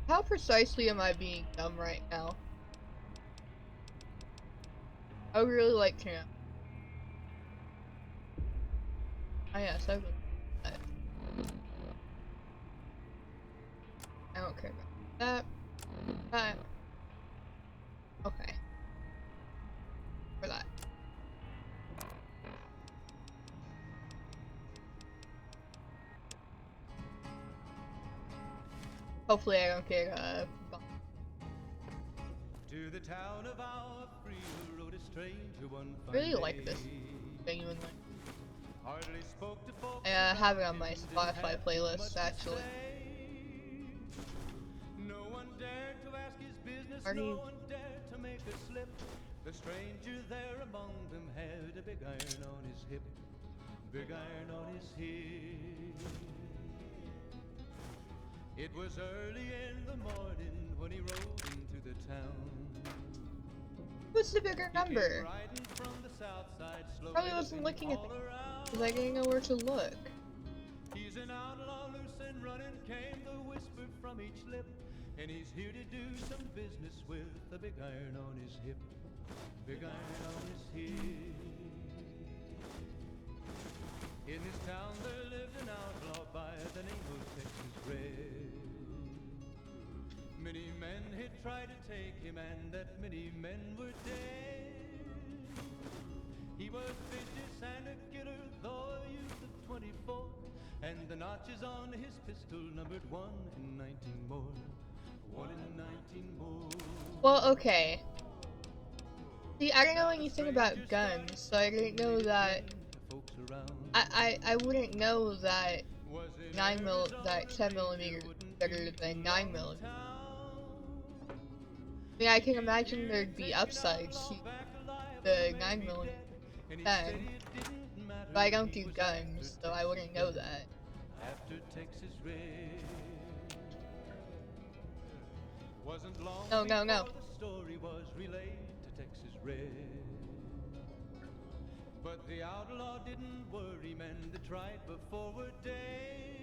How precisely am I being dumb right now? I would really like to know. Oh yes, I would. I don't care about that. That. Okay. For that. Hopefully I don't get To the town of our free rode a stranger one fine really day. like this genuinely. Hardly spoke to folks I have it on my didn't Spotify have playlist much to actually. say. No one dared to ask his business, Are no you one dared to make a slip. The stranger there among them had a big iron on his hip, big iron on his hip. It was early in the morning when he rode into the town. what's the bigger number? Riding from the south side, Probably wasn't looking at me because I didn't know where to look. He's an outlaw, loose and running, came the whisper from each lip. And he's here to do some business with a big iron on his hip, big iron on his hip. In his town there lived an outlaw by the name of Texas Red. Many men had tried to take him, and that many men were dead. He was vicious and a killer, though a youth of 24, and the notches on his pistol numbered 1 in 19 more. 1 in 19 more. Well, okay. See, I don't know anything about guns, so I didn't know that. I wouldn't know that 10mm is better than 9mm. I mean, I can imagine there'd be upsides to the 9mm 10, but I don't do guns, so I wouldn't know that. After Texas Red. Wasn't long No. before the story was relayed to Texas Red. But the outlaw didn't worry, men that tried before were dead.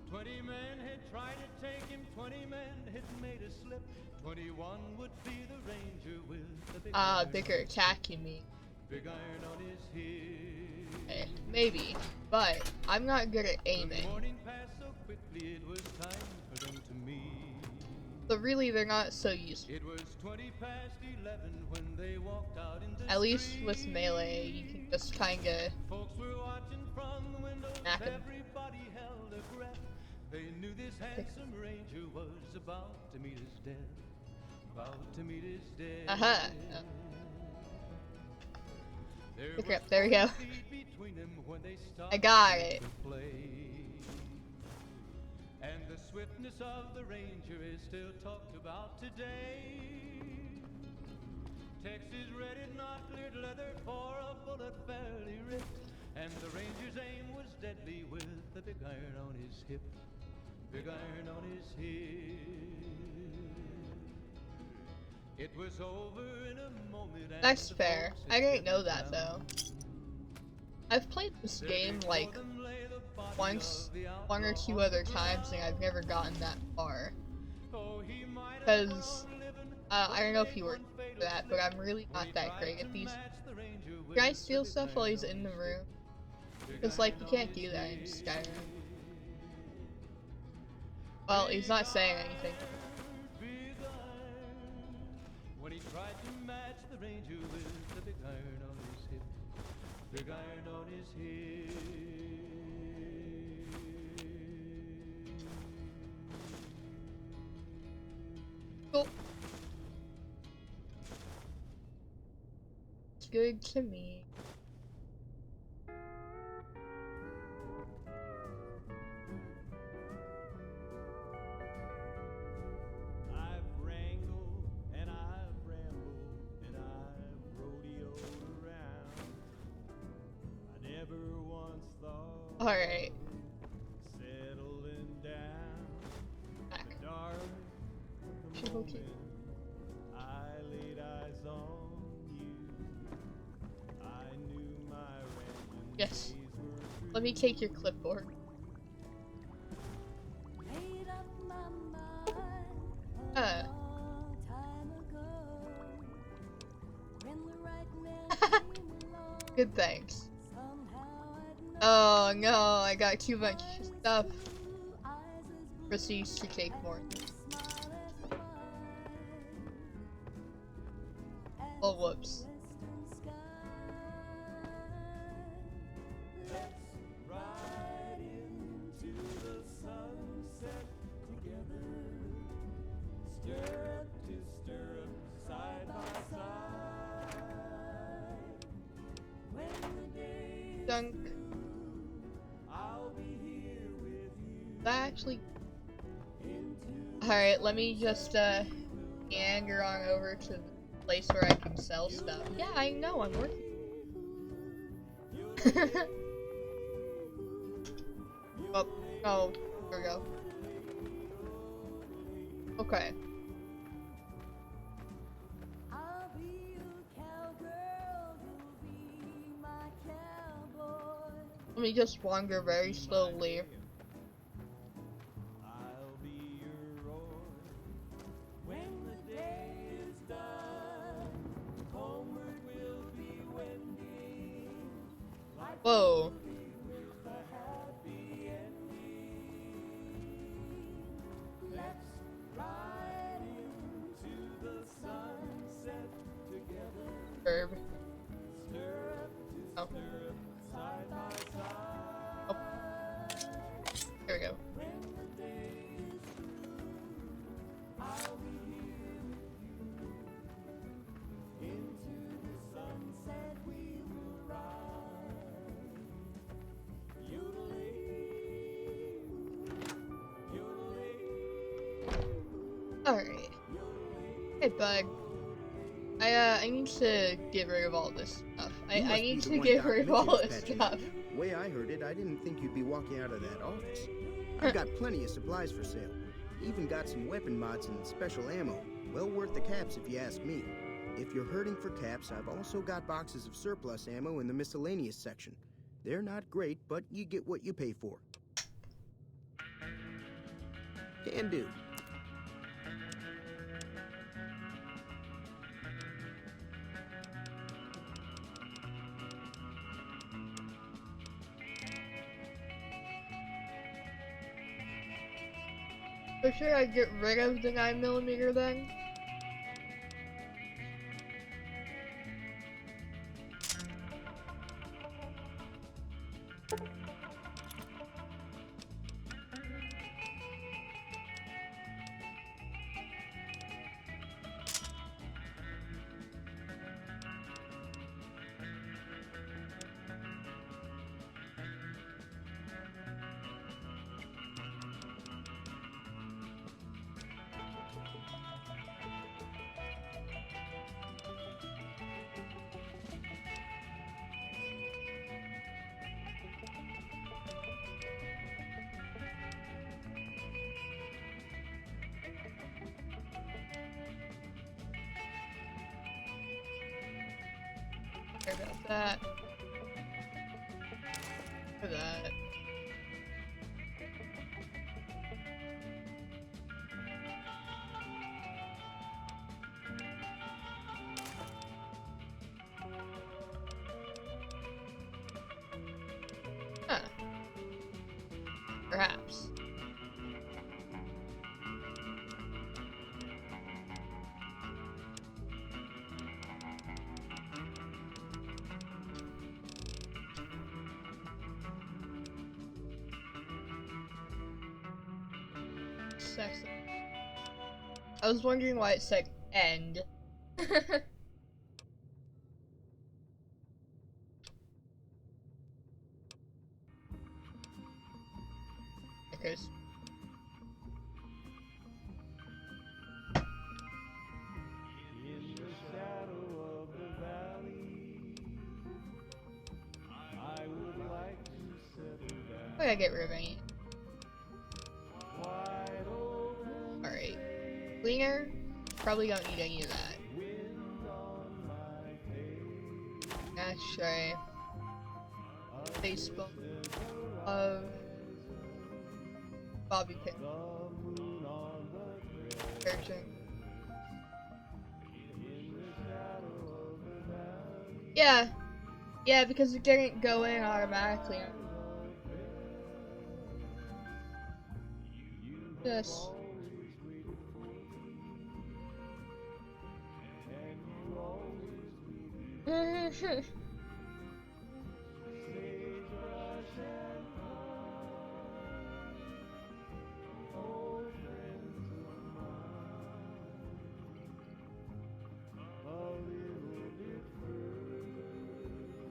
20 men had tried to take him, 20 men had made a slip. 21 would be the ranger with the big iron. Bigger attack, you mean? Big iron on his hip. Maybe, but I'm not good at aiming. The morning passed so quickly it was time for them to meet. So really, they're not so useful. It was 20 past 11 when they walked out in the At least street. with melee, you can just kinda Folks were watching from the windows, smack 'em. everybody held their breath. They knew this handsome ranger was about to meet his death. About to meet his death. Aha! There Okay, was there we go. 40 feet between them when they I got started it. to play. And the swiftness of the ranger is still talked about today. Texas red not cleared leather for a bullet fairly ripped. And the ranger's aim was deadly with the big iron on his hip. Big iron on his hip. It was over in a moment. And That's the fair. folks I had didn't know gathered that though. round. I've played this game like once, one or two other times, and I've never gotten that far. Because I don't know if you were for that, but I'm really not that great at these. Can I steal stuff while he's in the room? Because like you can't do that in Skyrim. Well, he's not saying anything. When he tried to match the ranger with the big iron on his hip. Big iron on his hip. Cool. It's good to me. I've wrangled and I've rambled and I've rodeoed around. I never once thought Alright. settling down. Back. The dark the Okay. moment I laid eyes on you, I knew my rambling Yes. days were through. Let me take your clipboard. Made up my mind a Uh. long time ago. When the right man came along, Good thanks. somehow I'd know Oh no, I got too much stuff. blue eyes as blue Proceeds to take more. and smile as fine as Oh whoops. the western sky. Let's ride into the sunset together, stirrup to stirrup, side by side. When the day Dunk. I'll be here with you. That actually. Alright, let me just meander on over to the place where I can sell stuff. Yeah, I know, I'm working. Oh, here we go. Okay. I'll be your cowgirl, you'll be my cowboy. Let me just wander very slowly. I'll be your roar when the day is done. Homeward we'll be wending like Whoa. with a happy ending. Let's ride into the sunset together, Herb. stirrup to Oh. stirrup, side by side. Oh. Here we go. When the day is through, I'll be here with you. Into the sunset we will ride. Yodeling, yodeling, Alright. Hey, bud. I need to get rid of all this stuff. I You must need be to the one get Doc rid of all Mitchell's this patching stuff. up. Way I heard it, I didn't think you'd be walking out of that office. I've got plenty of supplies for sale. Even got some weapon mods and special ammo. Well worth the caps if you ask me. If you're hurting for caps, I've also got boxes of surplus ammo in the miscellaneous section. They're not great, but you get what you pay for. Can do. So should I get rid of the 9mm then? Sorry about that. For that. Huh. Perhaps. Sex. I was wondering why it said end. Because In the shadow of the valley, I would like to settle down. I gotta get rid of any. Wide open Alright. Cleaner? Probably don't need any of that. wind on my face. Ashtray. Facebook of Bobby Pin. The moon on the crest. Searching. In the shadow of the valley. Yeah. Yeah, because it didn't go in automatically. Yes.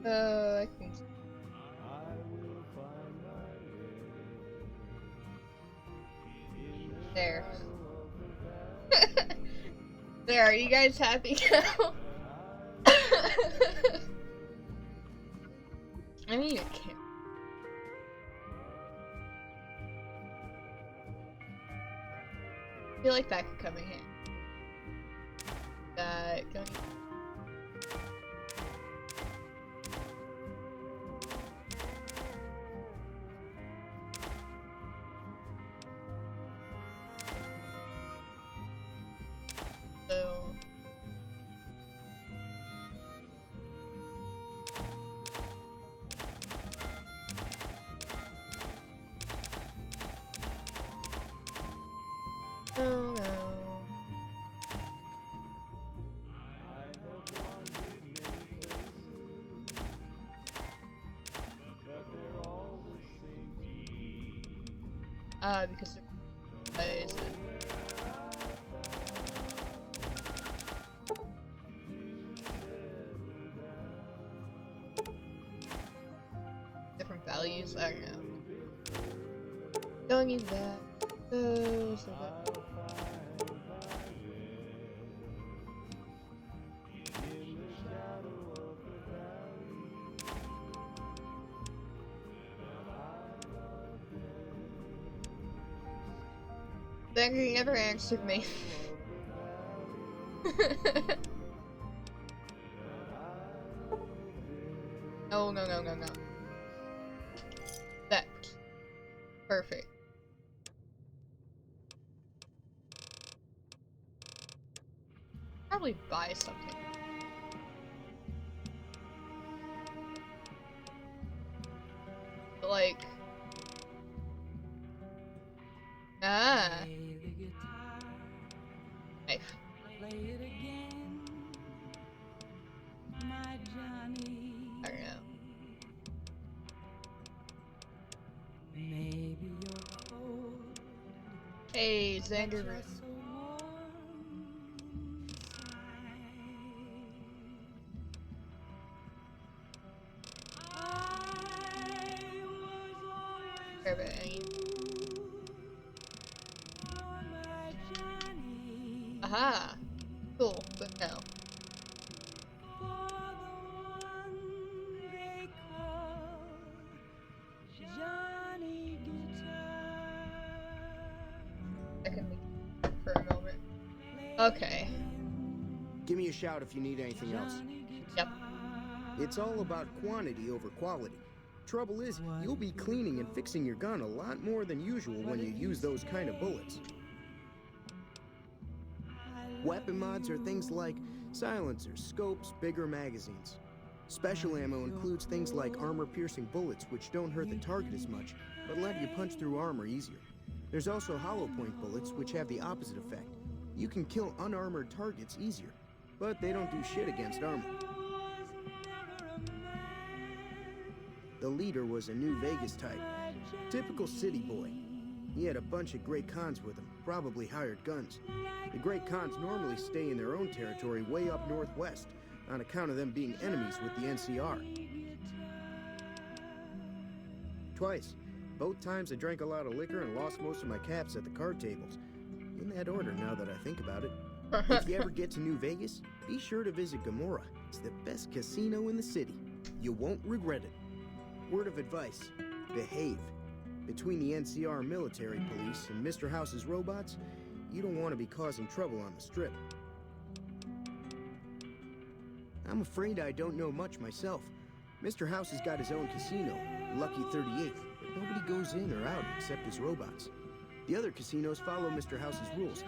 I can. There. There, are you guys happy now? I need a camera. I feel like that could come in handy. Don't so oh no. Because they're different values. I don't know. Don't need that. So that. Then he never answered me. No, no, no, no, no. That. Perfect. Probably buy something. But like. Ah. play it again, my Johnny. I don't know. Maybe you're cold, Hey, but Xander. you're so warm inside. I was always Care about any. for my Johnny. Aha! Cool, but no. For the one they call Johnny Guitar. I can leave for a moment. Okay. Give me a shout if you need anything else. Yep. It's all about quantity over quality. Trouble is, you'll be cleaning and fixing your gun a lot more than usual when you use those kind of bullets. Weapon mods are things like silencers, scopes, bigger magazines. Special ammo includes things like armor-piercing bullets, which don't hurt the target as much, but let you punch through armor easier. There's also hollow point bullets, which have the opposite effect. You can kill unarmored targets easier, but they don't do shit against armor. The leader was a New Vegas type. Typical city boy. He had a bunch of Great Khans with him, probably hired guns. The Great Khans normally stay in their own territory way up northwest, on account of them being enemies with the NCR. Twice. Both times I drank a lot of liquor and lost most of my caps at the card tables. In that order, now that I think about it. If you ever get to New Vegas, be sure to visit Gomorrah. It's the best casino in the city. You won't regret it. Word of advice, behave. Between the NCR military police and Mr. House's robots, you don't want to be causing trouble on the strip. I'm afraid I don't know much myself. Mr. House has got his own casino, Lucky 38, but nobody goes in or out except his robots. The other casinos follow Mr. House's rules,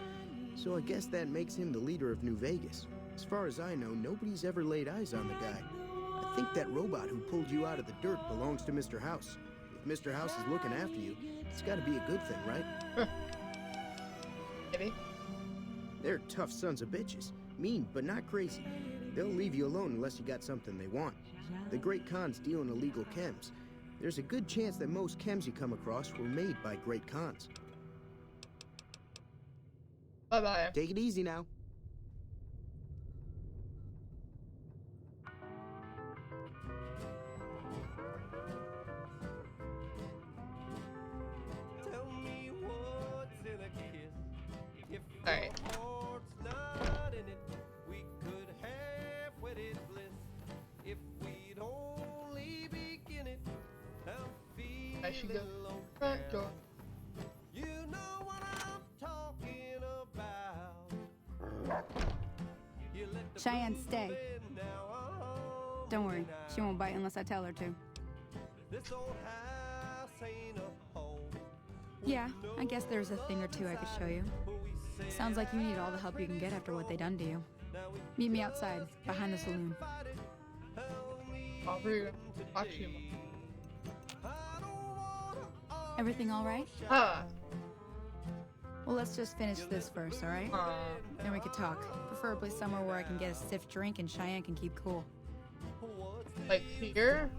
so I guess that makes him the leader of New Vegas. As far as I know, nobody's ever laid eyes on the guy. I think that robot who pulled you out of the dirt belongs to Mr. House. If Mr. House is looking after you, it's gotta be a good thing, right? Maybe. They're tough sons of bitches. Mean, but not crazy. They'll leave you alone unless you got something they want. The Great Khans deal in illegal chems. There's a good chance that most chems you come across were made by Great Khans. Bye-bye. Take it easy now. Tell me what's in a kiss. If All right. your heart's not in it, we could have wedded bliss. If we'd only begin it, I'm I should go feeling low. front door. You know what I'm talking about. You let the Cheyenne, blues stay. in now, oh, Don't worry, she now. won't bite unless I tell her to. This old house ain't a home. Yeah, I guess there's a thing or two I could show you. Sounds like you need all the help you can get after what they done to you. Meet me outside, behind the saloon. I'll read it. Actually, Everything all right? ah. Well, let's just finish this first, all right? Then we could talk. Preferably somewhere where I can get a stiff drink and Cheyenne can keep cool. Like here?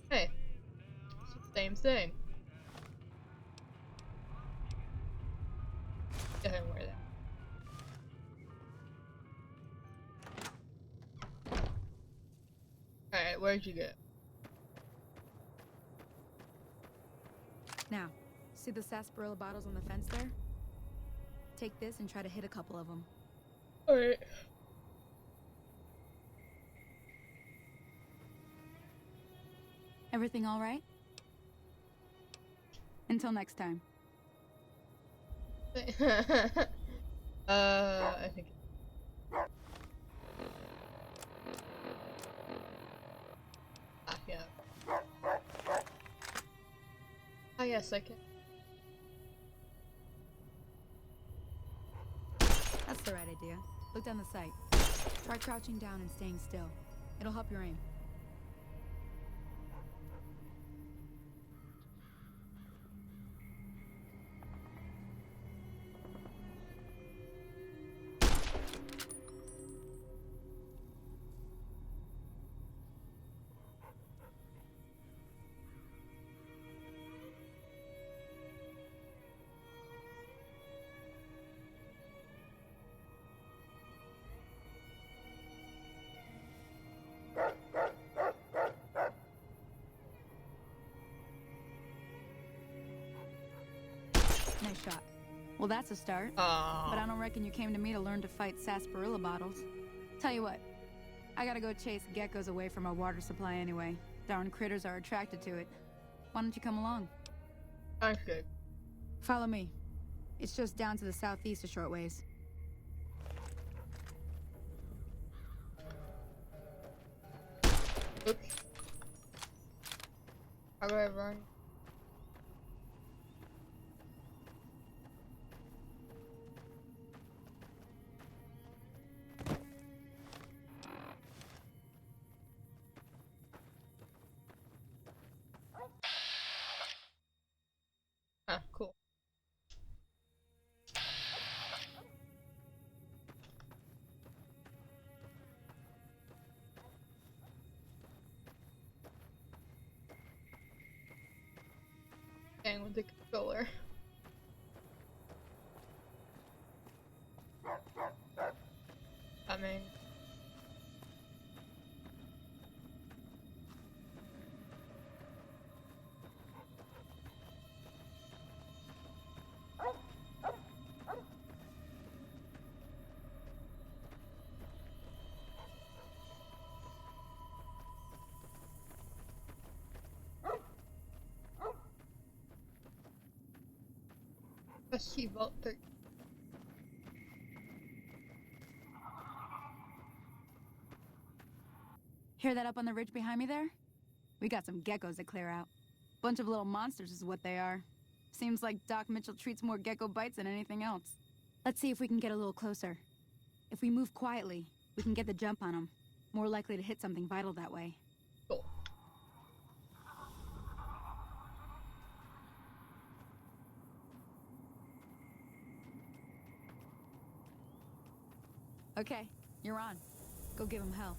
Hey. It's the same thing. Go ahead and wear that. Alright, where'd you go? Now, see the sarsaparilla bottles on the fence there? Take this and try to hit a couple of them. Alright. Everything all right? Until next time. I think. guess I can. That's the right idea. Look down the sight. Try crouching down and staying still. It'll help your aim. Nice shot. Well, that's a start. But I don't reckon you came to me to learn to fight sarsaparilla bottles. Tell you what, I gotta go chase geckos away from our water supply anyway. Darn critters are attracted to it. Why don't you come along? Okay. Follow me. It's just down to the southeast a short ways. Oops. How do I run? Ah, cool. Dang with the controller. I mean, let's see Vault 3. Hear that up on the ridge behind me there? We got some geckos to clear out. Bunch of little monsters is what they are. Seems like Doc Mitchell treats more gecko bites than anything else. Let's see if we can get a little closer. If we move quietly, we can get the jump on them. More likely to hit something vital that way. Cool. Okay, you're on. Go give them hell.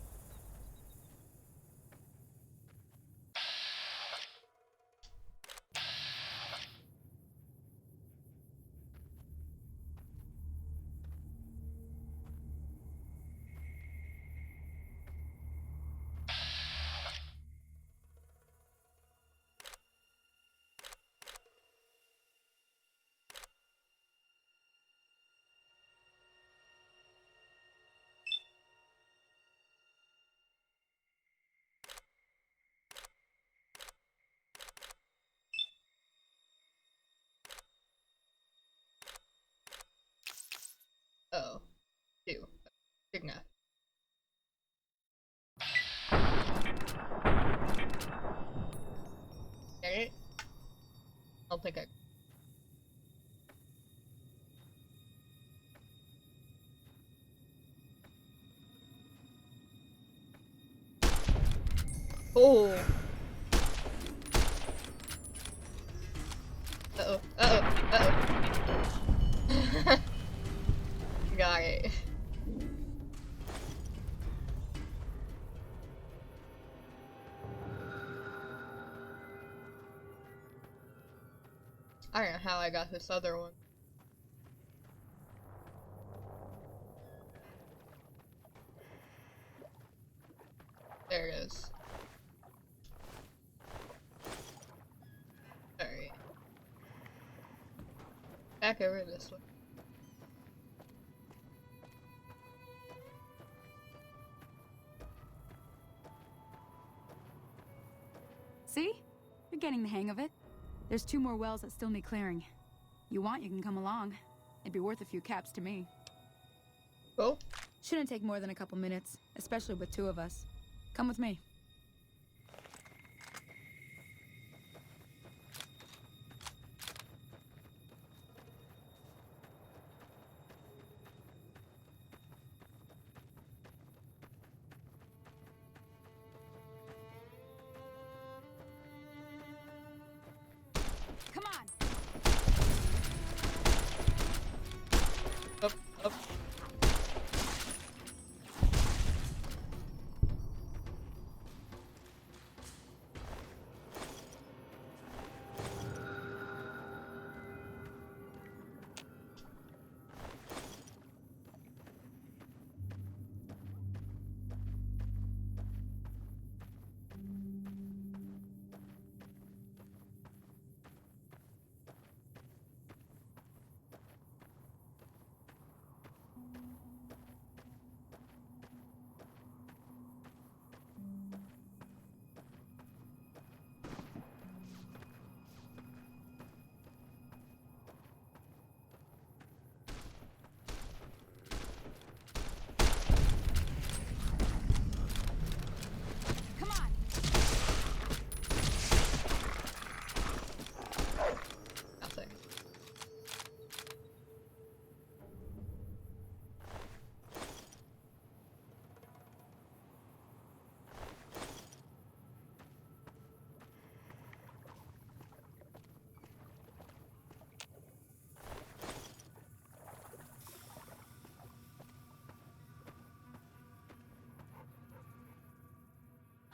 Oh, 2. Big enough. Get it? I don't think I. Oh. Uh-oh. Uh-oh. Uh-oh. Got it. I don't know how I got this other one. There it is. Alright. Back over this way. See? You're getting the hang of it. There's 2 more wells that still need clearing. You want, you can come along. It'd be worth a few caps to me. Cool. Shouldn't take more than a couple minutes, especially with 2 of us. Come with me. Come on. Up, up. Come on. Nothing.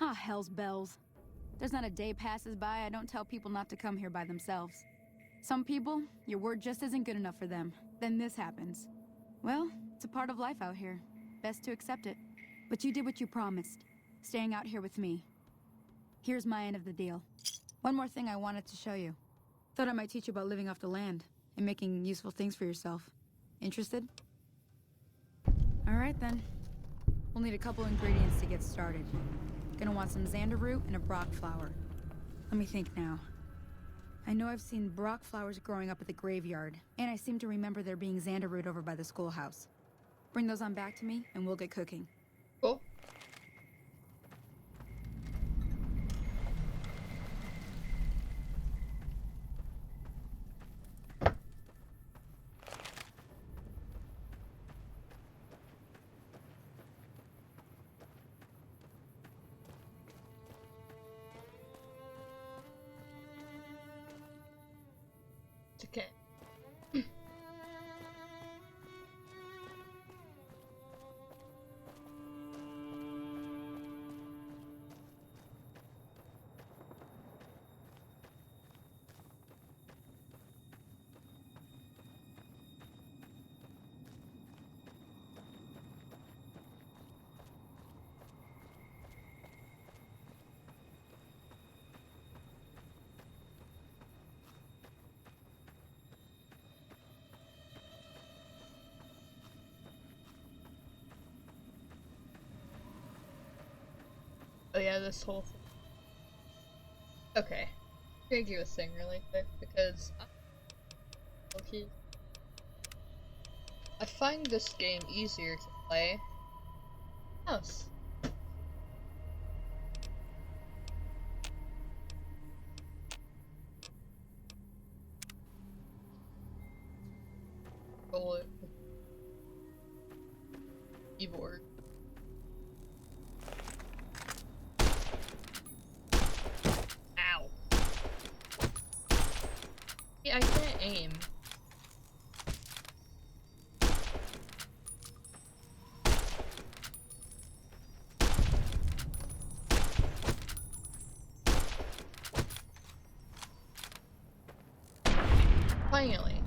Ah, hell's bells. There's not a day passes by I don't tell people not to come here by themselves. Some people, your word just isn't good enough for them. Then this happens. Well, it's a part of life out here. Best to accept it. But you did what you promised, staying out here with me. Here's my end of the deal. One more thing I wanted to show you. Thought I might teach you about living off the land and making useful things for yourself. Interested? All right then. We'll need a couple ingredients to get started. Gonna want some xander root and a brock flower. Let me think now. I know I've seen brock flowers growing up at the graveyard, and I seem to remember there being xander root over by the schoolhouse. Bring those on back to me, and we'll get cooking. Cool. It's okay. Oh yeah, this whole thing. Okay. I'm gonna do a thing really quick because okay. I find this game easier to play. House. Roll it with keyboard. Ow. Yeah, I can't aim. Finally.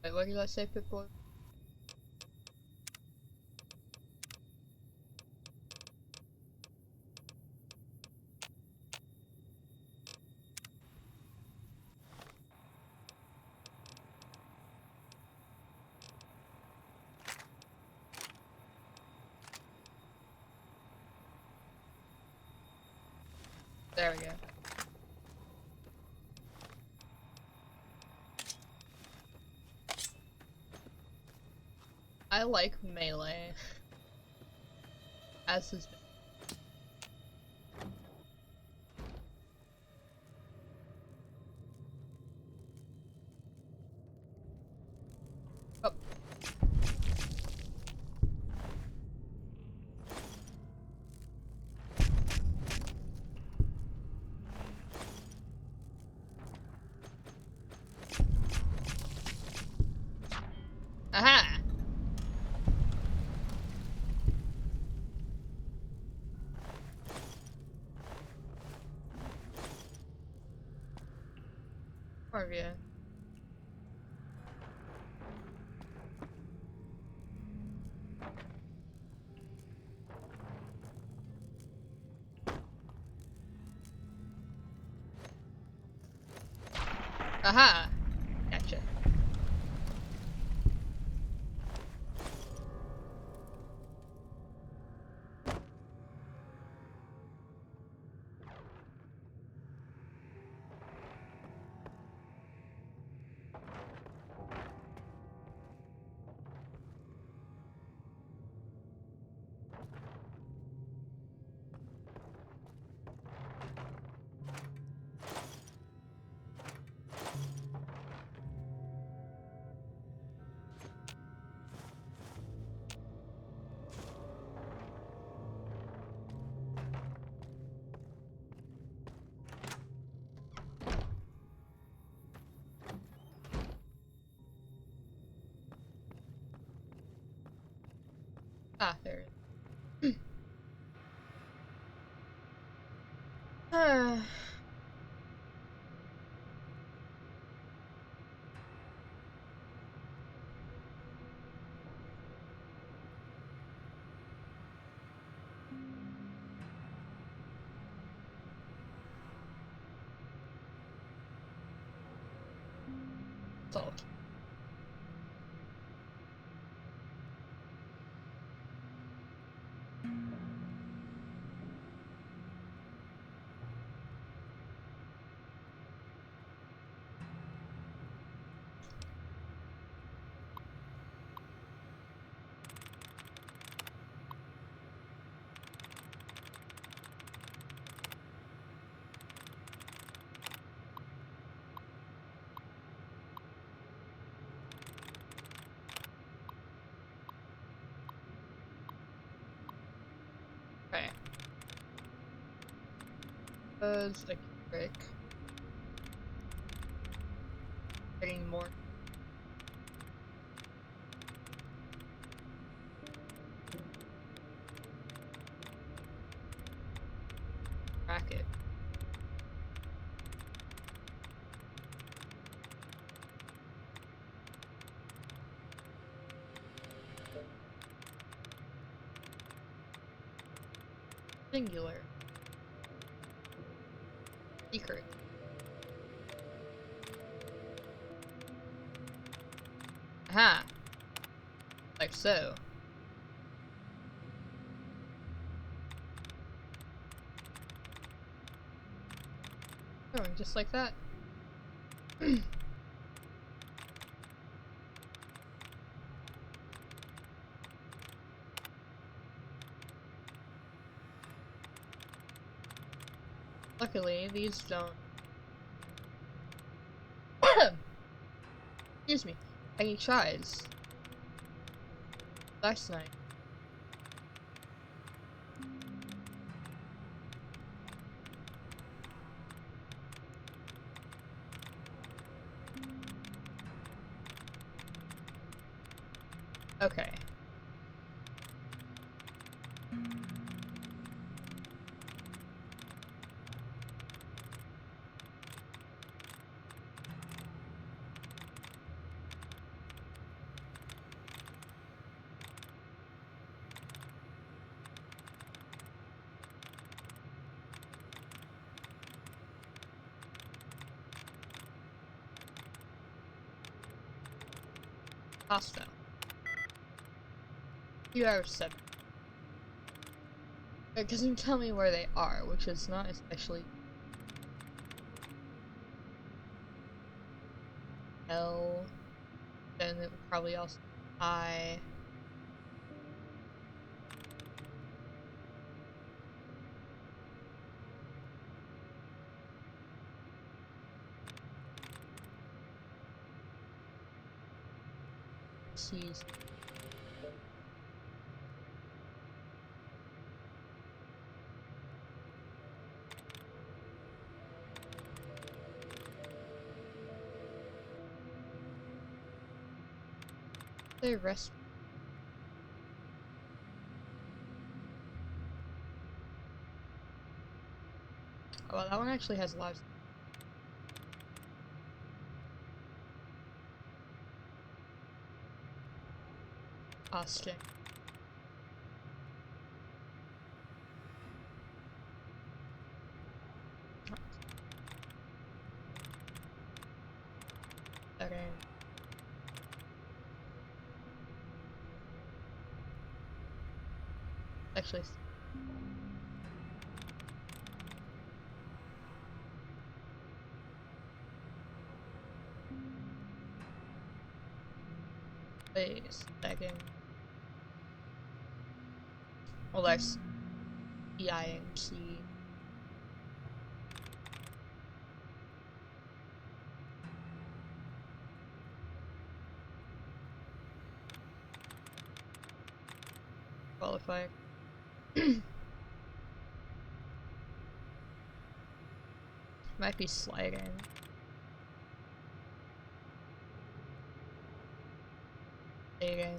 Wait, what did I say, Pip-Boy? There we go. I like melee. As has been. Oh. Aha! Marvia. Aha! Gotcha. Ah, there it is. Ah. Salt. Okay. Was a brick. Getting more. Racket. Singular. Secret. Aha! Like so. Oh, just like that. Luckily, these don't. Excuse me. Any tries? Last night. Okay. Hostile. You are 7. It doesn't tell me where they are, which is not especially L. Then it would probably also I. C's. The rest. Oh, well, that one actually has a lot of. Austin. Okay. Actually. Wait a second. Well, that's EINC. Qualifier. Might be sliding. Sliding.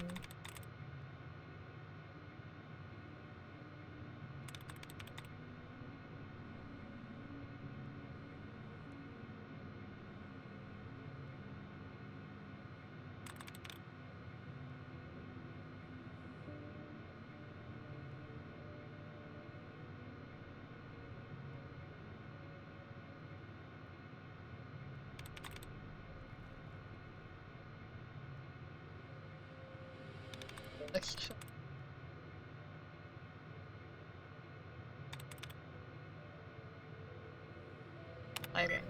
Let's try. Sliding.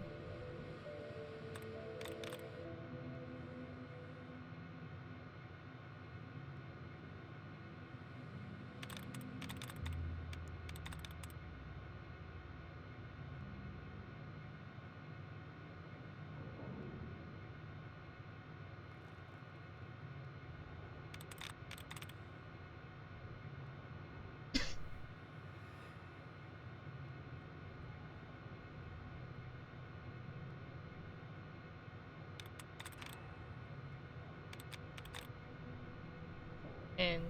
And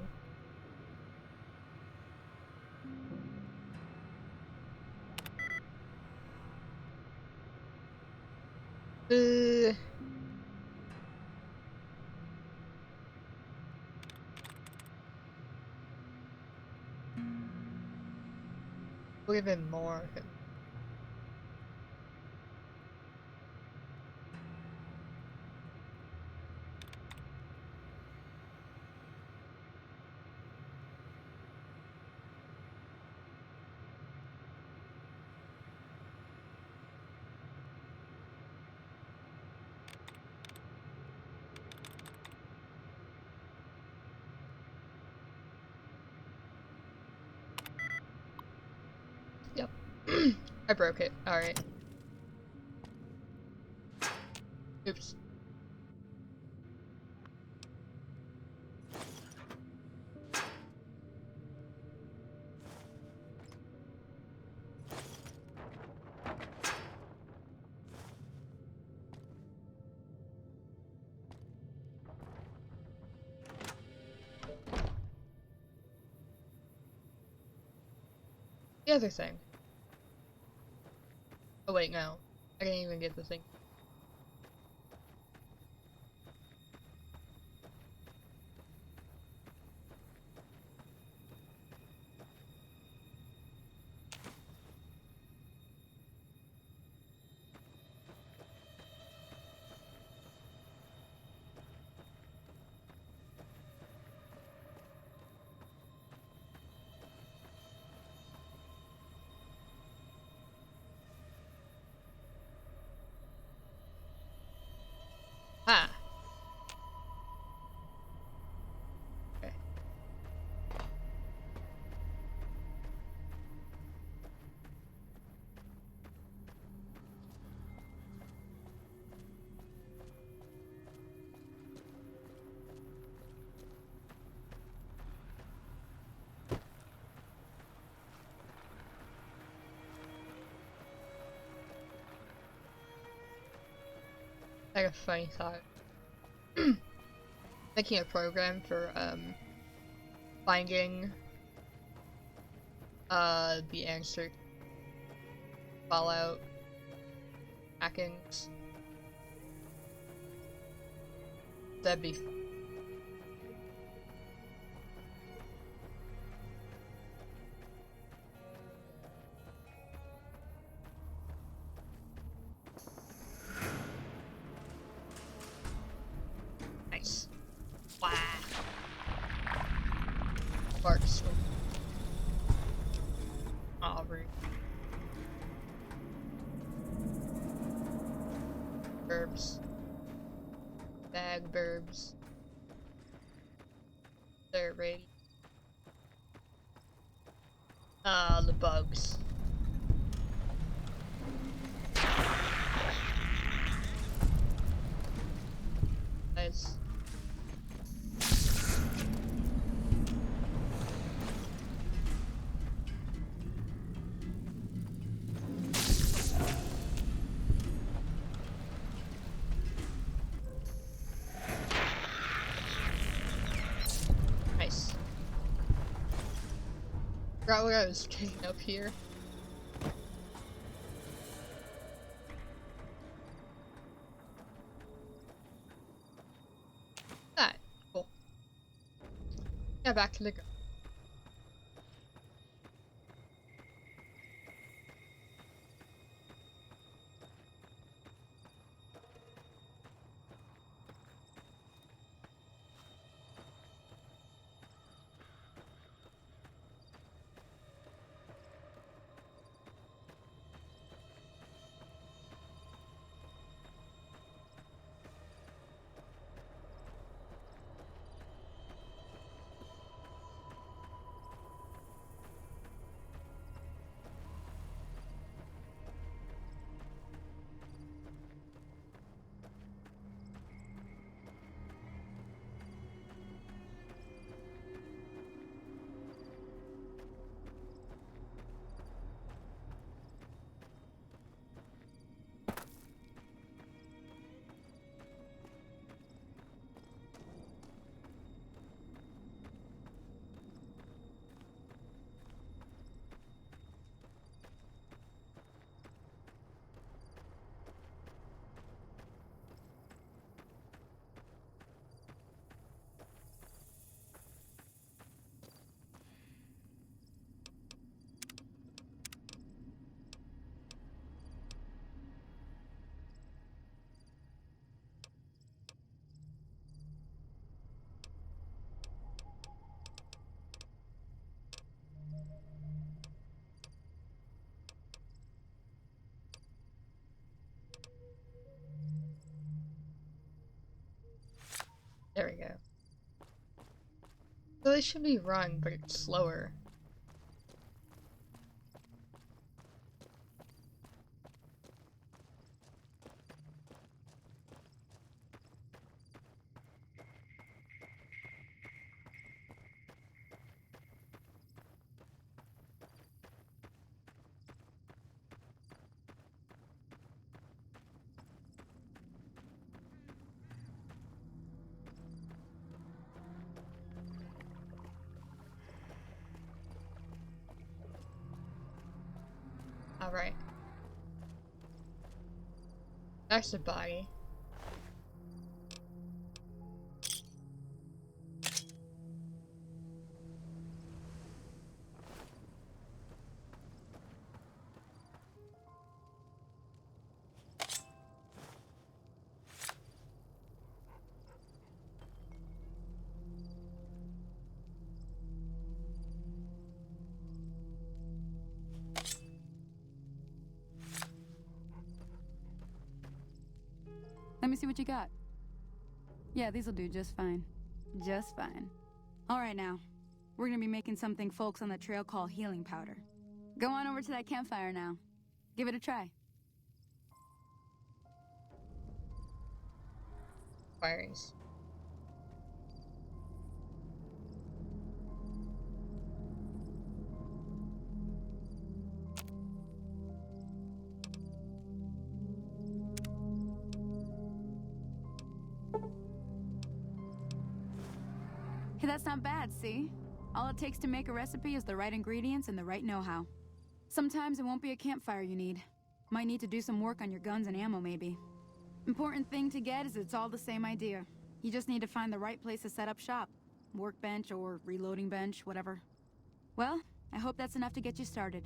even more. Yep. I broke it. Alright. Oops. The other thing. Oh wait, no. I didn't even get the thing. Like a funny thought. Making a program for finding the answer to Fallout hackings. That'd be fun. Nice. Wow. Bark storm. Aubrey. Burbs. Bag burbs. They're ready. The bugs. Nice. Nice. Forgot what I was getting up here. That cool. Yeah, back to the go. There we go. So they should be run, but it's slower. Alright. That's the body. Let me see what you got. Yeah, these'll do just fine. Just fine. Alright now. We're gonna be making something folks on the trail call healing powder. Go on over to that campfire now. Give it a try. Firings. Hey, that's not bad, see? All it takes to make a recipe is the right ingredients and the right know-how. Sometimes it won't be a campfire you need. Might need to do some work on your guns and ammo, maybe. Important thing to get is it's all the same idea. You just need to find the right place to set up shop. Workbench or reloading bench, whatever. Well, I hope that's enough to get you started.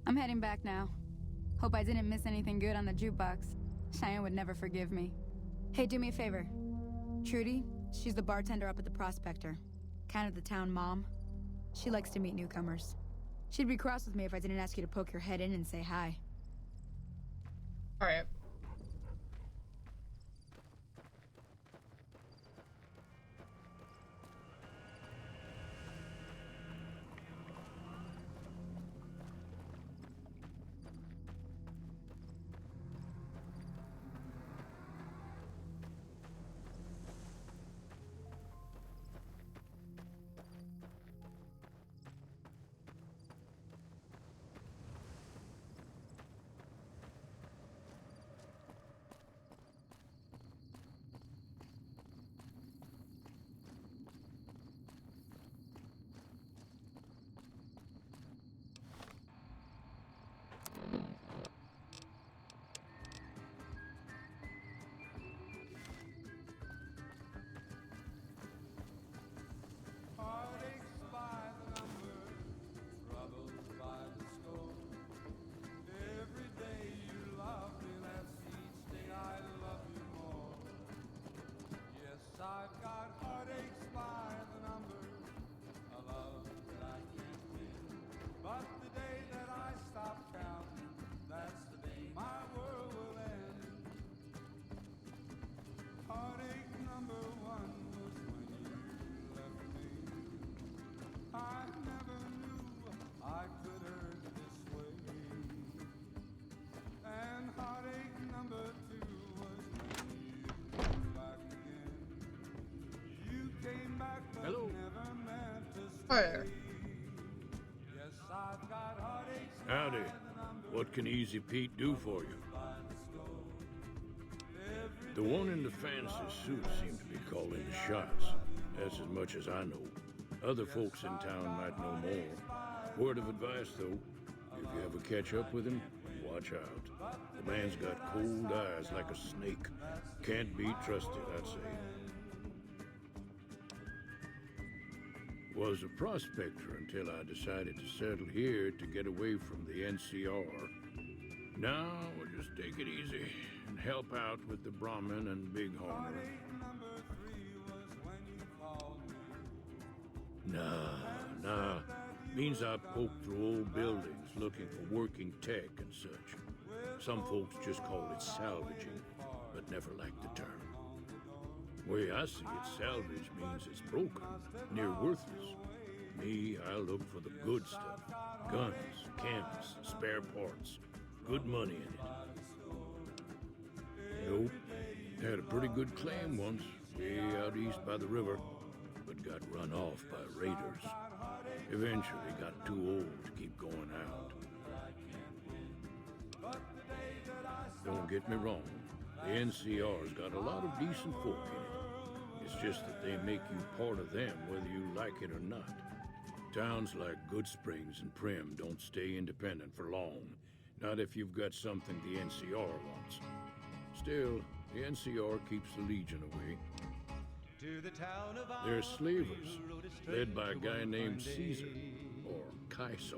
I'm heading back now. Hope I didn't miss anything good on the jukebox. Cheyenne would never forgive me. Hey, do me a favor. Trudy, she's the bartender up at the Prospector. Kind of the town mom. She likes to meet newcomers. She'd be cross with me if I didn't ask you to poke your head in and say hi. Alright. Heartaches by the number, troubles by the score. Every day you love me, that's each day I love you more. Yes, I've got heartaches by the number, a love that I can't win. But the day that I stop counting, that's the day my world will end. Heartache number one was when you left me. I never knew I could hurt this way. And heartache number two was when you came back again. You came back but Hello. never meant to Alright. stay. Yes, I've got heartaches Howdy. What can Easy Pete do for you? The one in the fancy suit seemed to be calling the shots. That's as much as I know. Other folks in town might know more. Word of advice, though, if you ever catch up with him, watch out. The man's got cold eyes like a snake. Can't be trusted, I'd say. Was a prospector until I decided to settle here to get away from the NCR. Now we'll just take it easy and help out with the Brahmin and Bighorn. Nah. Means I poke through old buildings looking for working tech and such. Some folks just call it salvaging, but never liked the term. Way I see it, salvage means it's broken, near worthless. Me, I look for the good stuff. Guns, canvas, spare parts. Good money in it. Nope. Had a pretty good claim once, way out east by the river, but got run off by raiders. Eventually got too old to keep going out. Don't get me wrong, the NCR's got a lot of decent folk in it. It's just that they make you part of them whether you like it or not. Towns like Good Springs and Prim don't stay independent for long. Not if you've got something the NCR wants. Still, the NCR keeps the Legion away. They're slavers, led by a guy named Caesar, or Caesar.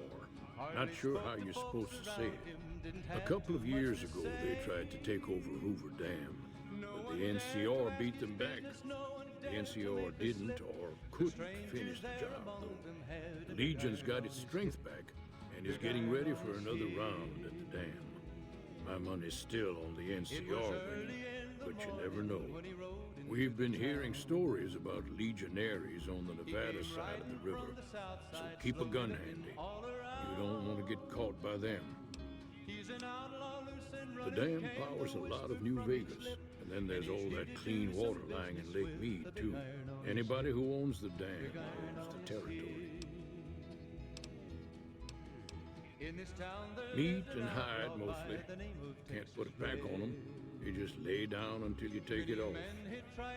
Not sure how you're supposed to say it. A couple of years ago, they tried to take over Hoover Dam, but the NCR beat them back. The NCR didn't or couldn't finish the job, though. The Legion's got its strength back and is getting ready for another round at the dam. My money's still on the NCR winning, but you never know. We've been hearing stories about legionaries on the Nevada side of the river, so keep a gun handy. You don't want to get caught by them. The dam powers a lot of New Vegas, and then there's all that clean water lying in Lake Mead, too. Anybody who owns the dam owns the territory. Meat and hide, mostly. Can't put a pack on them. You just lay down until you take it off.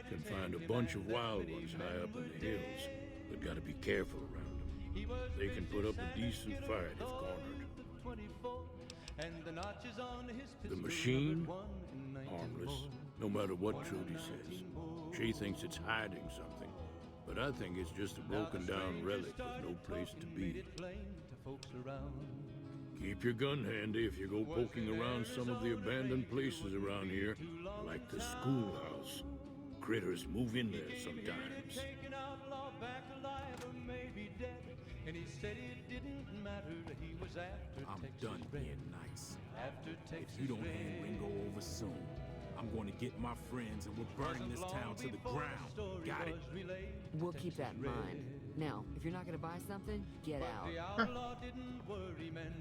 Can find a bunch of wild ones high up in the hills. gotta be careful around them. They can put up a decent fight if cornered. The machine? Harmless, no matter what Trudy says. She thinks it's hiding something, but I think it's just a broken down relic with no place to be. Keep your gun handy if you go poking around some of the abandoned places around here, like the schoolhouse. Critters move in there sometimes. I'm done being nice. If you don't hand Ringo over soon, I'm going to get my friends and we're burning this town to the ground. Got it? We'll keep that in mind. Now, if you're not going to buy something, get out.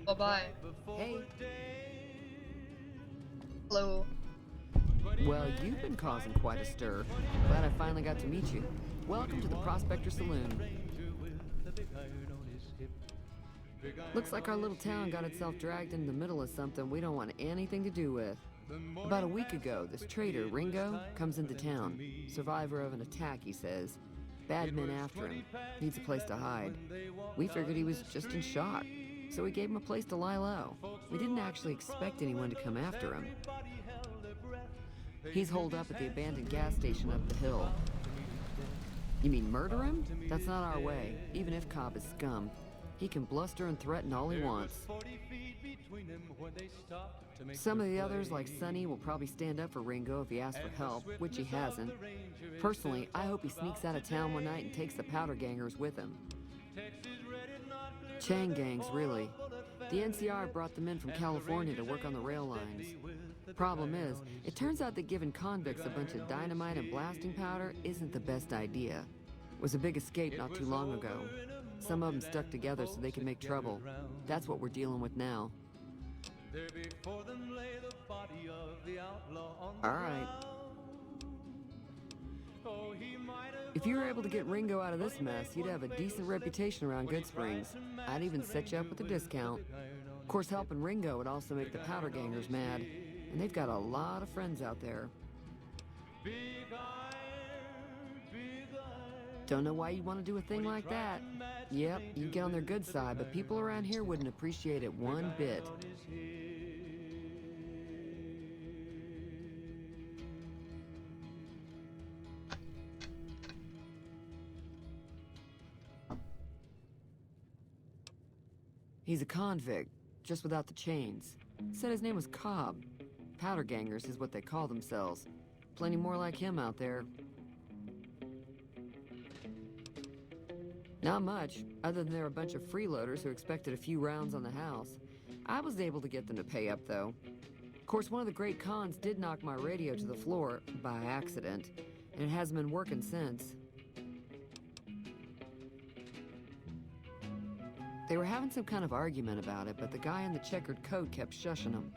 Bye-bye. Hey. Hello. Well, you've been causing quite a stir. Glad I finally got to meet you. Welcome to the Prospector Saloon. Looks like our little town got itself dragged into the middle of something we don't want anything to do with. About a week ago, this trader, Ringo, comes into town. Survivor of an attack, he says. Bad men after him. Needs a place to hide. We figured he was just in shock, so we gave him a place to lie low. We didn't actually expect anyone to come after him. He's holed up at the abandoned gas station up the hill. You mean murder him? That's not our way, even if Cobb is scum. He can bluster and threaten all he wants. Some of the others, like Sonny, will probably stand up for Ringo if he asks for help, which he hasn't. Personally, I hope he sneaks out of town one night and takes the powder gangers with him. Chain gangs, really. The NCR brought them in from California to work on the rail lines. Problem is, it turns out that giving convicts a bunch of dynamite and blasting powder isn't the best idea. It was a big escape not too long ago. Some of them stuck together so they can make trouble. That's what we're dealing with now. All right. If you were able to get Ringo out of this mess, you'd have a decent reputation around Good Springs. I'd even set you up with a discount. Of course, helping Ringo would also make the powder gangers mad, and they've got a lot of friends out there. Don't know why you want to do a thing like that. Yep, you get on their good side, but people around here wouldn't appreciate it one bit. He's a convict, just without the chains. Said his name was Cobb. Powder gangers is what they call themselves. Plenty more like him out there. Not much, other than they're a bunch of freeloaders who expected a few rounds on the house. I was able to get them to pay up, though. Of course, one of the great cons did knock my radio to the floor, by accident, and it hasn't been working since. They were having some kind of argument about it, but the guy in the checkered coat kept shushing them.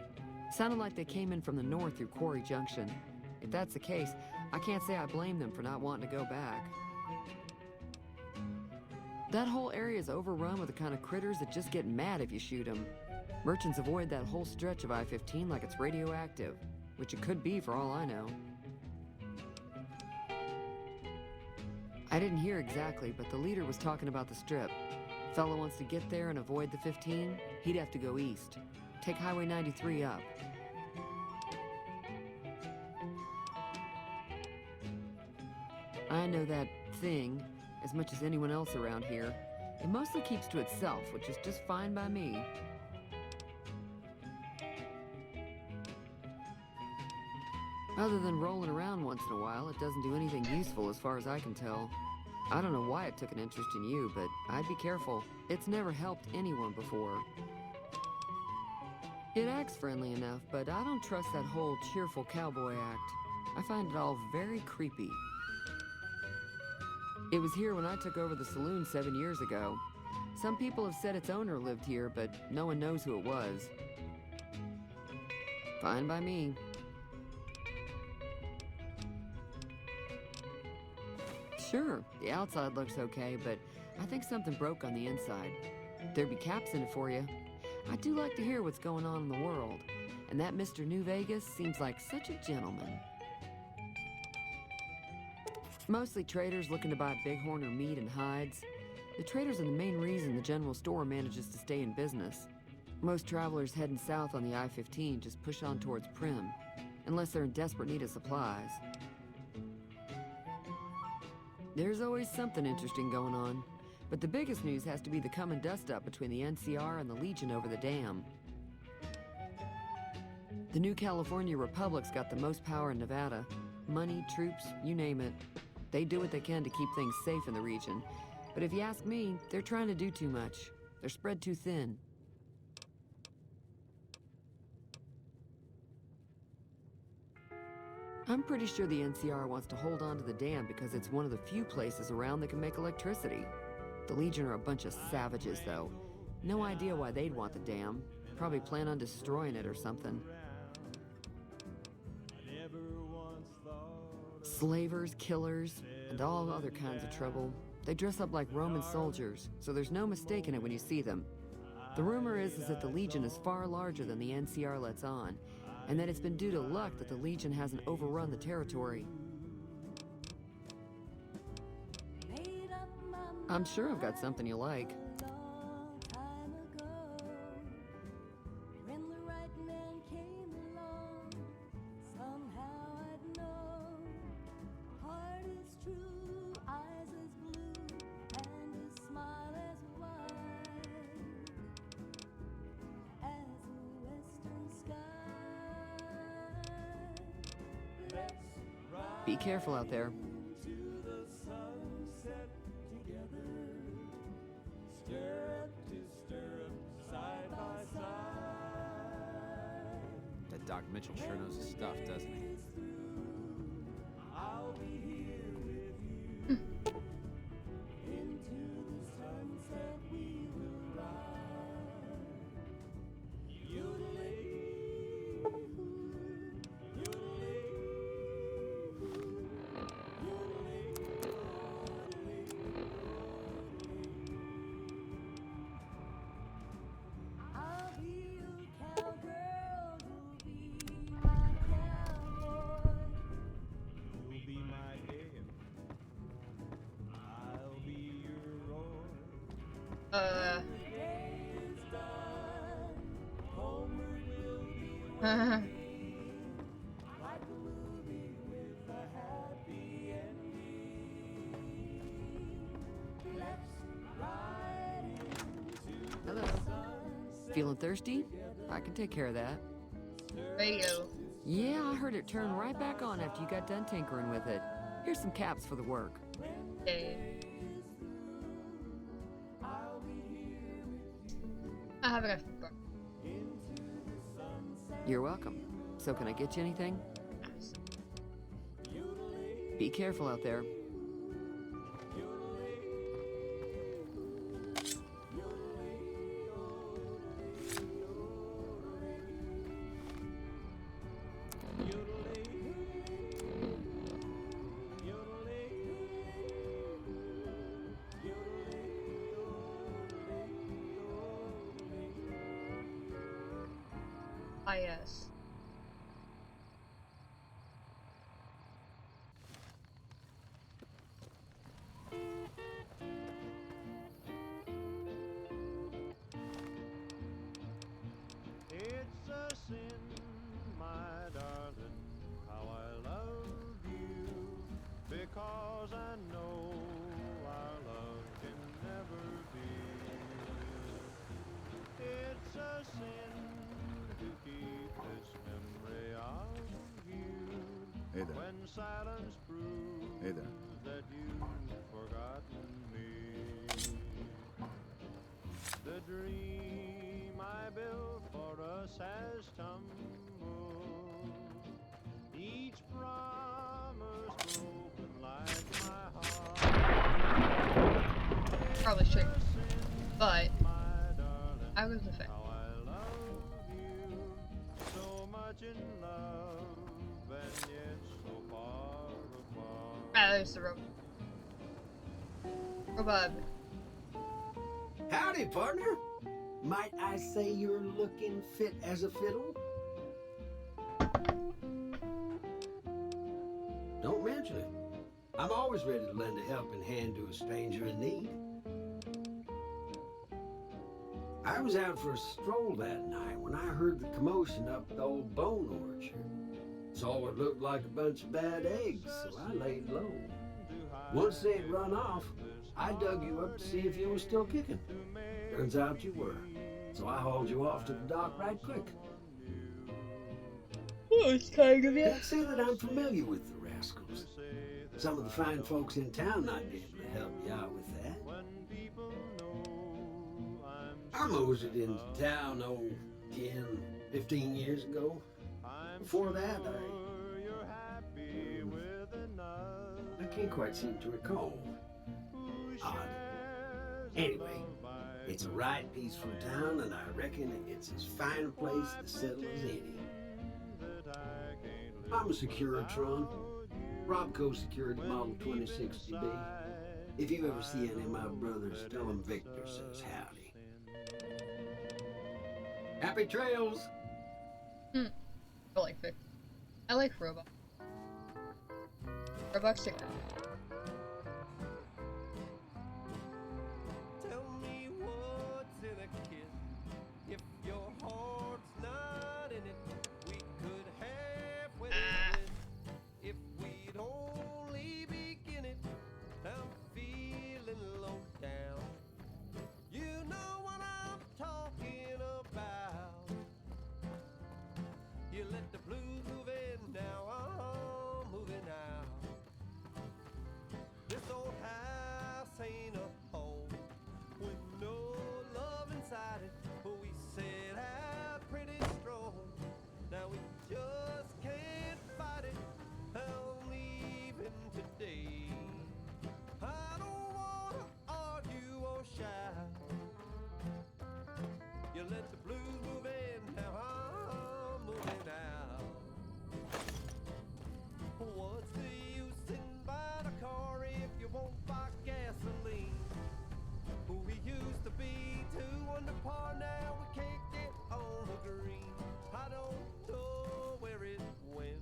Sounded like they came in from the north through Quarry Junction. If that's the case, I can't say I blame them for not wanting to go back. That whole area is overrun with the kind of critters that just get mad if you shoot them. Merchants avoid that whole stretch of I-15 like it's radioactive, which it could be for all I know. I didn't hear exactly, but the leader was talking about the strip. Fellow wants to get there and avoid the 15, he'd have to go east. Take Highway 93 up. I know that thing as much as anyone else around here. It mostly keeps to itself, which is just fine by me. Other than rolling around once in a while, it doesn't do anything useful as far as I can tell. I don't know why it took an interest in you, but I'd be careful. It's never helped anyone before. It acts friendly enough, but I don't trust that whole cheerful cowboy act. I find it all very creepy. It was here when I took over the saloon 7 years ago. Some people have said its owner lived here, but no one knows who it was. Fine by me. Sure, the outside looks okay, but I think something broke on the inside. There'd be caps in it for you. I do like to hear what's going on in the world, and that Mr. New Vegas seems like such a gentleman. Mostly traders looking to buy bighorn or meat and hides. The traders are the main reason the general store manages to stay in business. Most travelers heading south on the I-15 just push on towards Prim, unless they're in desperate need of supplies. There's always something interesting going on, but the biggest news has to be the coming dust-up between the NCR and the Legion over the dam. The new California Republic's got the most power in Nevada. Money, troops, you name it. They do what they can to keep things safe in the region. But if you ask me, they're trying to do too much. They're spread too thin. I'm pretty sure the NCR wants to hold on to the dam because it's one of the few places around that can make electricity. The Legion are a bunch of savages, though. No idea why they'd want the dam. Probably plan on destroying it or something. Slavers, killers, and all other kinds of trouble. They dress up like Roman soldiers, so there's no mistaking it when you see them. The rumor is that the Legion is far larger than the NCR lets on, and that it's been due to luck that the Legion hasn't overrun the territory. I'm sure I've got something you like. Be careful out there. That Doc Mitchell sure knows his stuff, doesn't he? Hello. Feeling thirsty? I can take care of that. Radio. Yeah, I heard it turn right back on after you got done tinkering with it. Here's some caps for the work. Okay. I have enough. You're welcome. So can I get you anything? Yes. Be careful out there. Ah, yes. It's a sin, my darling, how I love you, because I know our love can never be. It's a sin to keep this memory of you. Hey there. When silence proves Hey there. that you've forgotten me. The dream I built for us has tumbled. Each promise broken like my heart. Probably should. But I was a fan. How I love you, so much in love, and yet so far apart. Ah, there's the rope. Robot. Howdy, partner. Might I say you're looking fit as a fiddle? Don't mention it. I'm always ready to lend a helping hand to a stranger in need. I was out for a stroll that night when I heard the commotion up at the old bone orchard. Saw what looked like a bunch of bad eggs, so I laid low. Once they'd run off, I dug you up to see if you were still kicking. Turns out you were, so I hauled you off to the dock right quick. Oh, it's kind of you. Can't say that I'm familiar with the rascals. Some of the fine folks in town might be able to help you out with that. I moseyed into town, 10, 15 years ago. Before that, I can't quite seem to recall. Odd. Anyway, it's a right peaceful town, and I reckon it's as fine a place to settle as any. I'm a Securitron. Robco Security Model 2060B. If you ever see any of my brothers, tell them Victor says howdy. Happy trails! I like Vic. I like Robux. Robux are Tell me what's in a kiss. If your heart's not in it, we could halfway live. If we'd only begin it, I'm feeling low down. You know what I'm talking about. You let the blues move in, now I'm moving out. This old house ain't a home with no love inside it. We set out pretty strong, now we just can't fight it. I'm leaving today. I don't wanna argue or shout. You let the blues move in, now I'm moving out. What's the use in buying a car if you won't buy gasoline? We used to be two under par, now we can't get on the green. I don't know where it went,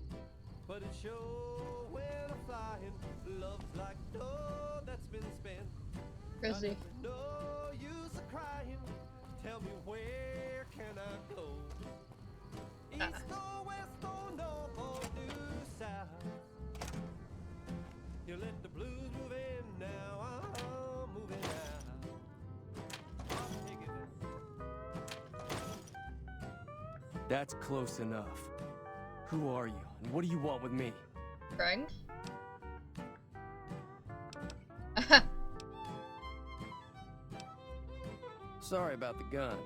but it sure went a flying. Love's like dough that's been spent. Grizzly. No use of crying. Tell me, where can I go? East or west or north or due south. You let the blues move in, now I'm moving out. That's close enough. Who are you, and what do you want with me? friend. Sorry about the gun.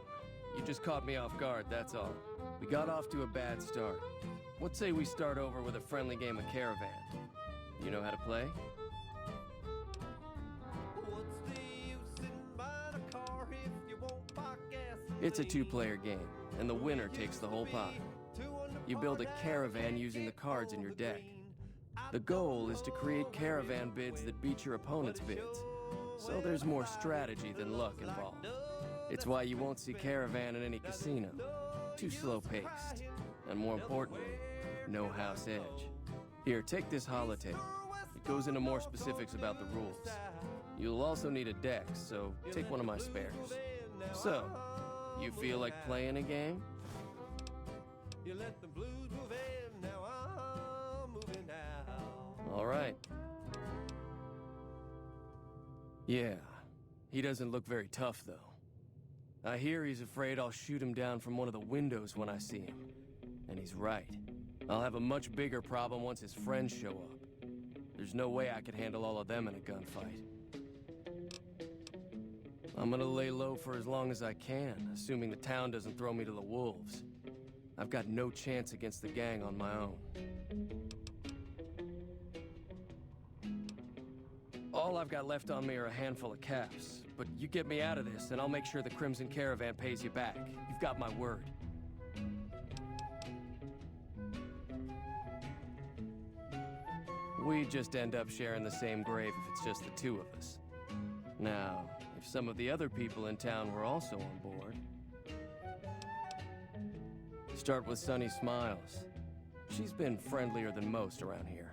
You just caught me off guard, that's all. We got off to a bad start. What say we start over with a friendly game of Caravan? You know how to play? It's a two-player game, and the winner takes the whole pot. You build a caravan using the cards in your deck. The goal is to create caravan bids that beat your opponent's bids, so there's more strategy than luck involved. It's why you won't see caravan in any casino. Too slow-paced, and more importantly, no house edge. Here, take this holotape. It goes into more specifics about the rules. You'll also need a deck, so take one of my spares. So, you feel like playing a game? You let the blues move in, now I'm moving out. All right. Yeah, he doesn't look very tough, though. I hear he's afraid I'll shoot him down from one of the windows when I see him. And he's right. I'll have a much bigger problem once his friends show up. There's no way I could handle all of them in a gunfight. I'm gonna lay low for as long as I can, assuming the town doesn't throw me to the wolves. I've got no chance against the gang on my own. All I've got left on me are a handful of caps, but you get me out of this and I'll make sure the Crimson Caravan pays you back. You've got my word. We just end up sharing the same grave if it's just the two of us. Now, if some of the other people in town were also on board... Start with Sunny Smiles. She's been friendlier than most around here.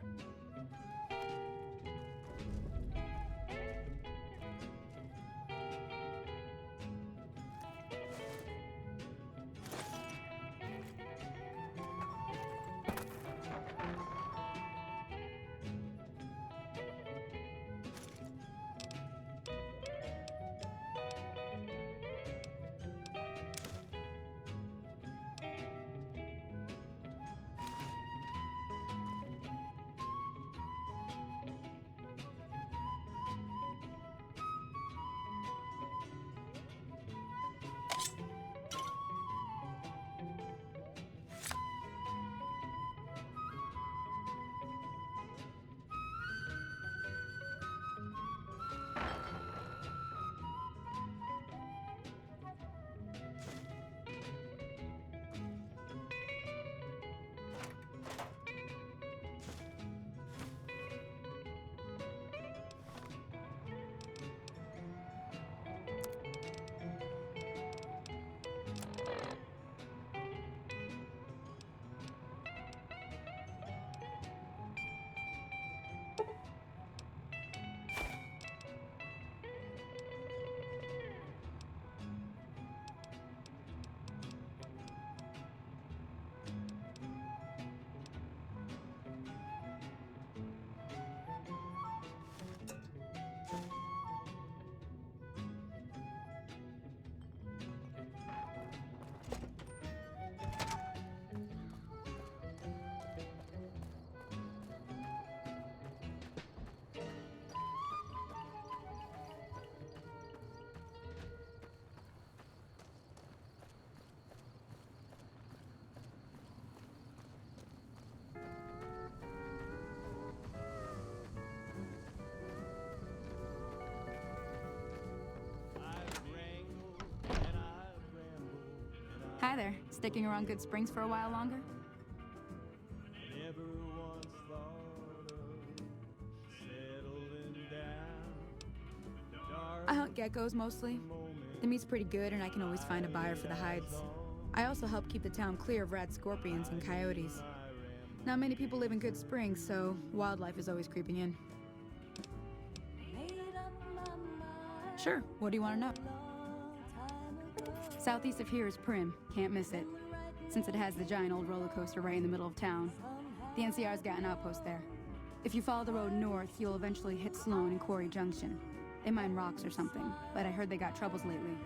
Hi there. Sticking around Good Springs for a while longer? Never once thought of settling down. I hunt geckos mostly. The meat's pretty good and I can always find a buyer for the hides. I also help keep the town clear of rat scorpions and coyotes. Not many people live in Good Springs, so wildlife is always creeping in. Sure, what do you want to know? Southeast of here is Prim, can't miss it. Since it has the giant old roller coaster right in the middle of town. The NCR's got an outpost there. If you follow the road north, you'll eventually hit Sloan and Quarry Junction. They mine rocks or something, but I heard they got troubles lately.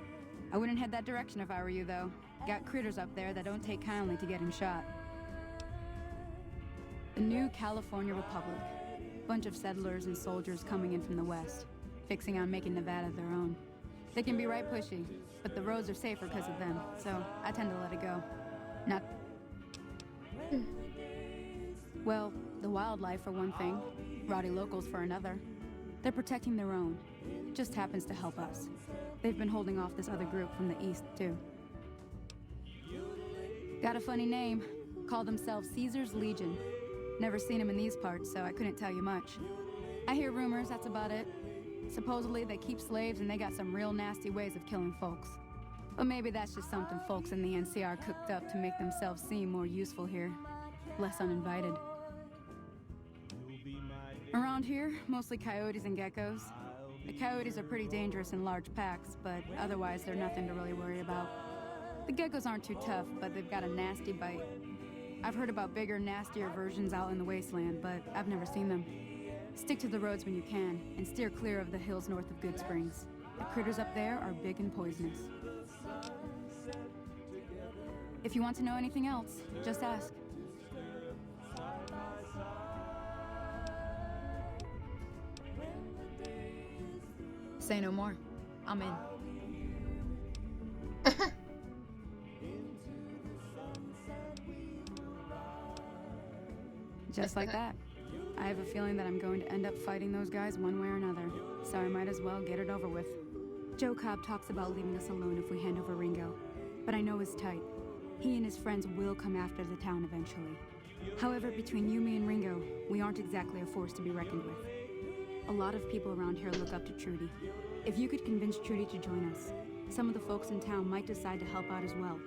I wouldn't head that direction if I were you, though. Got critters up there that don't take kindly to getting shot. The new California Republic. Bunch of settlers and soldiers coming in from the west, fixing on making Nevada their own. They can be right pushy, but the roads are safer because of them, so I tend to let it go. Not... Well, the wildlife for one thing, rowdy locals for another. They're protecting their own. Just happens to help us. They've been holding off this other group from the east, too. Got a funny name. Call themselves Caesar's Legion. Never seen them in these parts, so I couldn't tell you much. I hear rumors, that's about it. Supposedly they keep slaves and they got some real nasty ways of killing folks. But maybe that's just something folks in the NCR cooked up to make themselves seem more useful here. Less uninvited. Around here, mostly coyotes and geckos. The coyotes are pretty dangerous in large packs, but otherwise they're nothing to really worry about. The geckos aren't too tough, but they've got a nasty bite. I've heard about bigger, nastier versions out in the wasteland, but I've never seen them. Stick to the roads when you can, and steer clear of the hills north of Good Springs. The critters up there are big and poisonous. If you want to know anything else, just ask. Say no more. I'm in. Just like that. I have a feeling that I'm going to end up fighting those guys one way or another, so I might as well get it over with. Joe Cobb talks about leaving us alone if we hand over Ringo, but I know he's tight. He and his friends will come after the town eventually. However, between you, me, and Ringo, we aren't exactly a force to be reckoned with. A lot of people around here look up to Trudy. If you could convince Trudy to join us, some of the folks in town might decide to help out as well.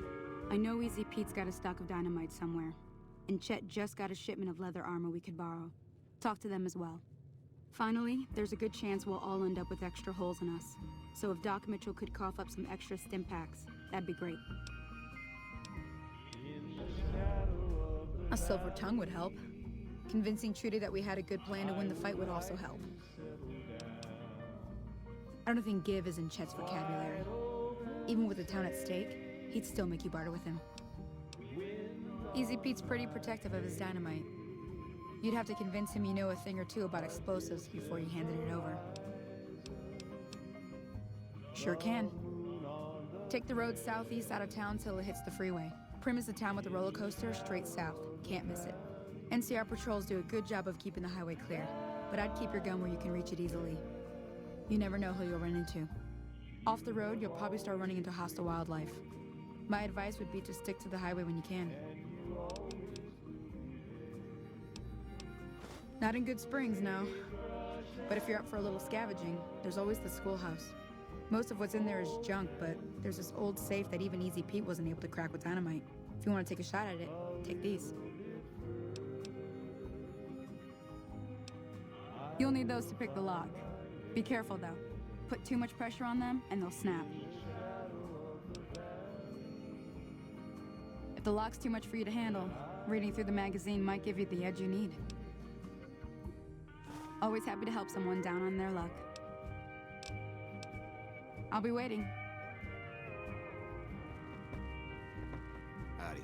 I know Easy Pete's got a stock of dynamite somewhere, and Chet just got a shipment of leather armor we could borrow. Talk to them as well. Finally, there's a good chance we'll all end up with extra holes in us. So if Doc Mitchell could cough up some extra stim packs, that'd be great. A silver tongue would help. Convincing Trudy that we had a good plan to win the fight would also help. I don't think give is in Chet's vocabulary. Even with the town at stake, he'd still make you barter with him. Easy Pete's pretty protective of his dynamite. You'd have to convince him you know a thing or two about explosives before you handed it over. Sure can. Take the road southeast out of town till it hits the freeway. Prim is the town with the roller coaster straight south. Can't miss it. NCR patrols do a good job of keeping the highway clear, but I'd keep your gun where you can reach it easily. You never know who you'll run into. Off the road, you'll probably start running into hostile wildlife. My advice would be to stick to the highway when you can. Not in Good Springs, no. But if you're up for a little scavenging, there's always the schoolhouse. Most of what's in there is junk, but there's this old safe that even Easy Pete wasn't able to crack with dynamite. If you want to take a shot at it, take these. You'll need those to pick the lock. Be careful, though. Put too much pressure on them, and they'll snap. If the lock's too much for you to handle, reading through the magazine might give you the edge you need. Always happy to help someone down on their luck. I'll be waiting. Howdy.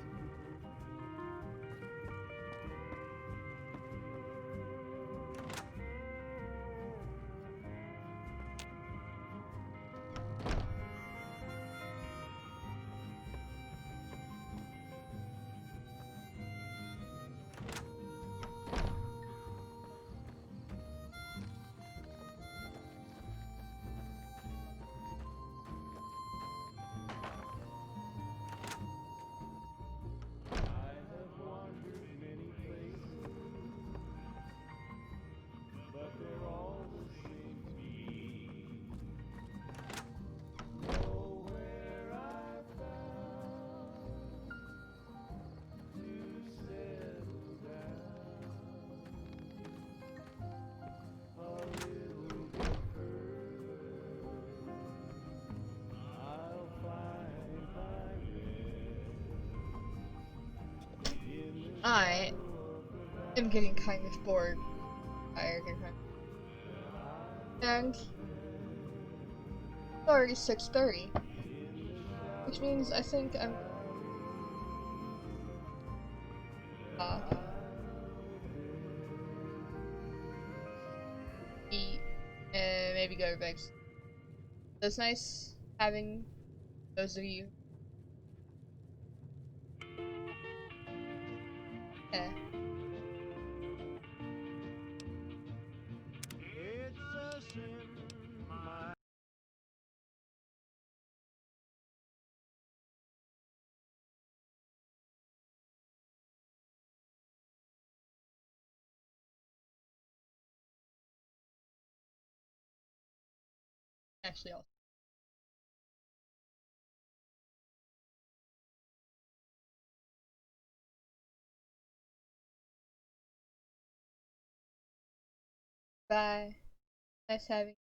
I am getting kind of bored. And it's already 6:30, which means I think I'm eat and maybe go to bed. So it's nice having those of you. Yeah. Actually, also. Bye. Nice having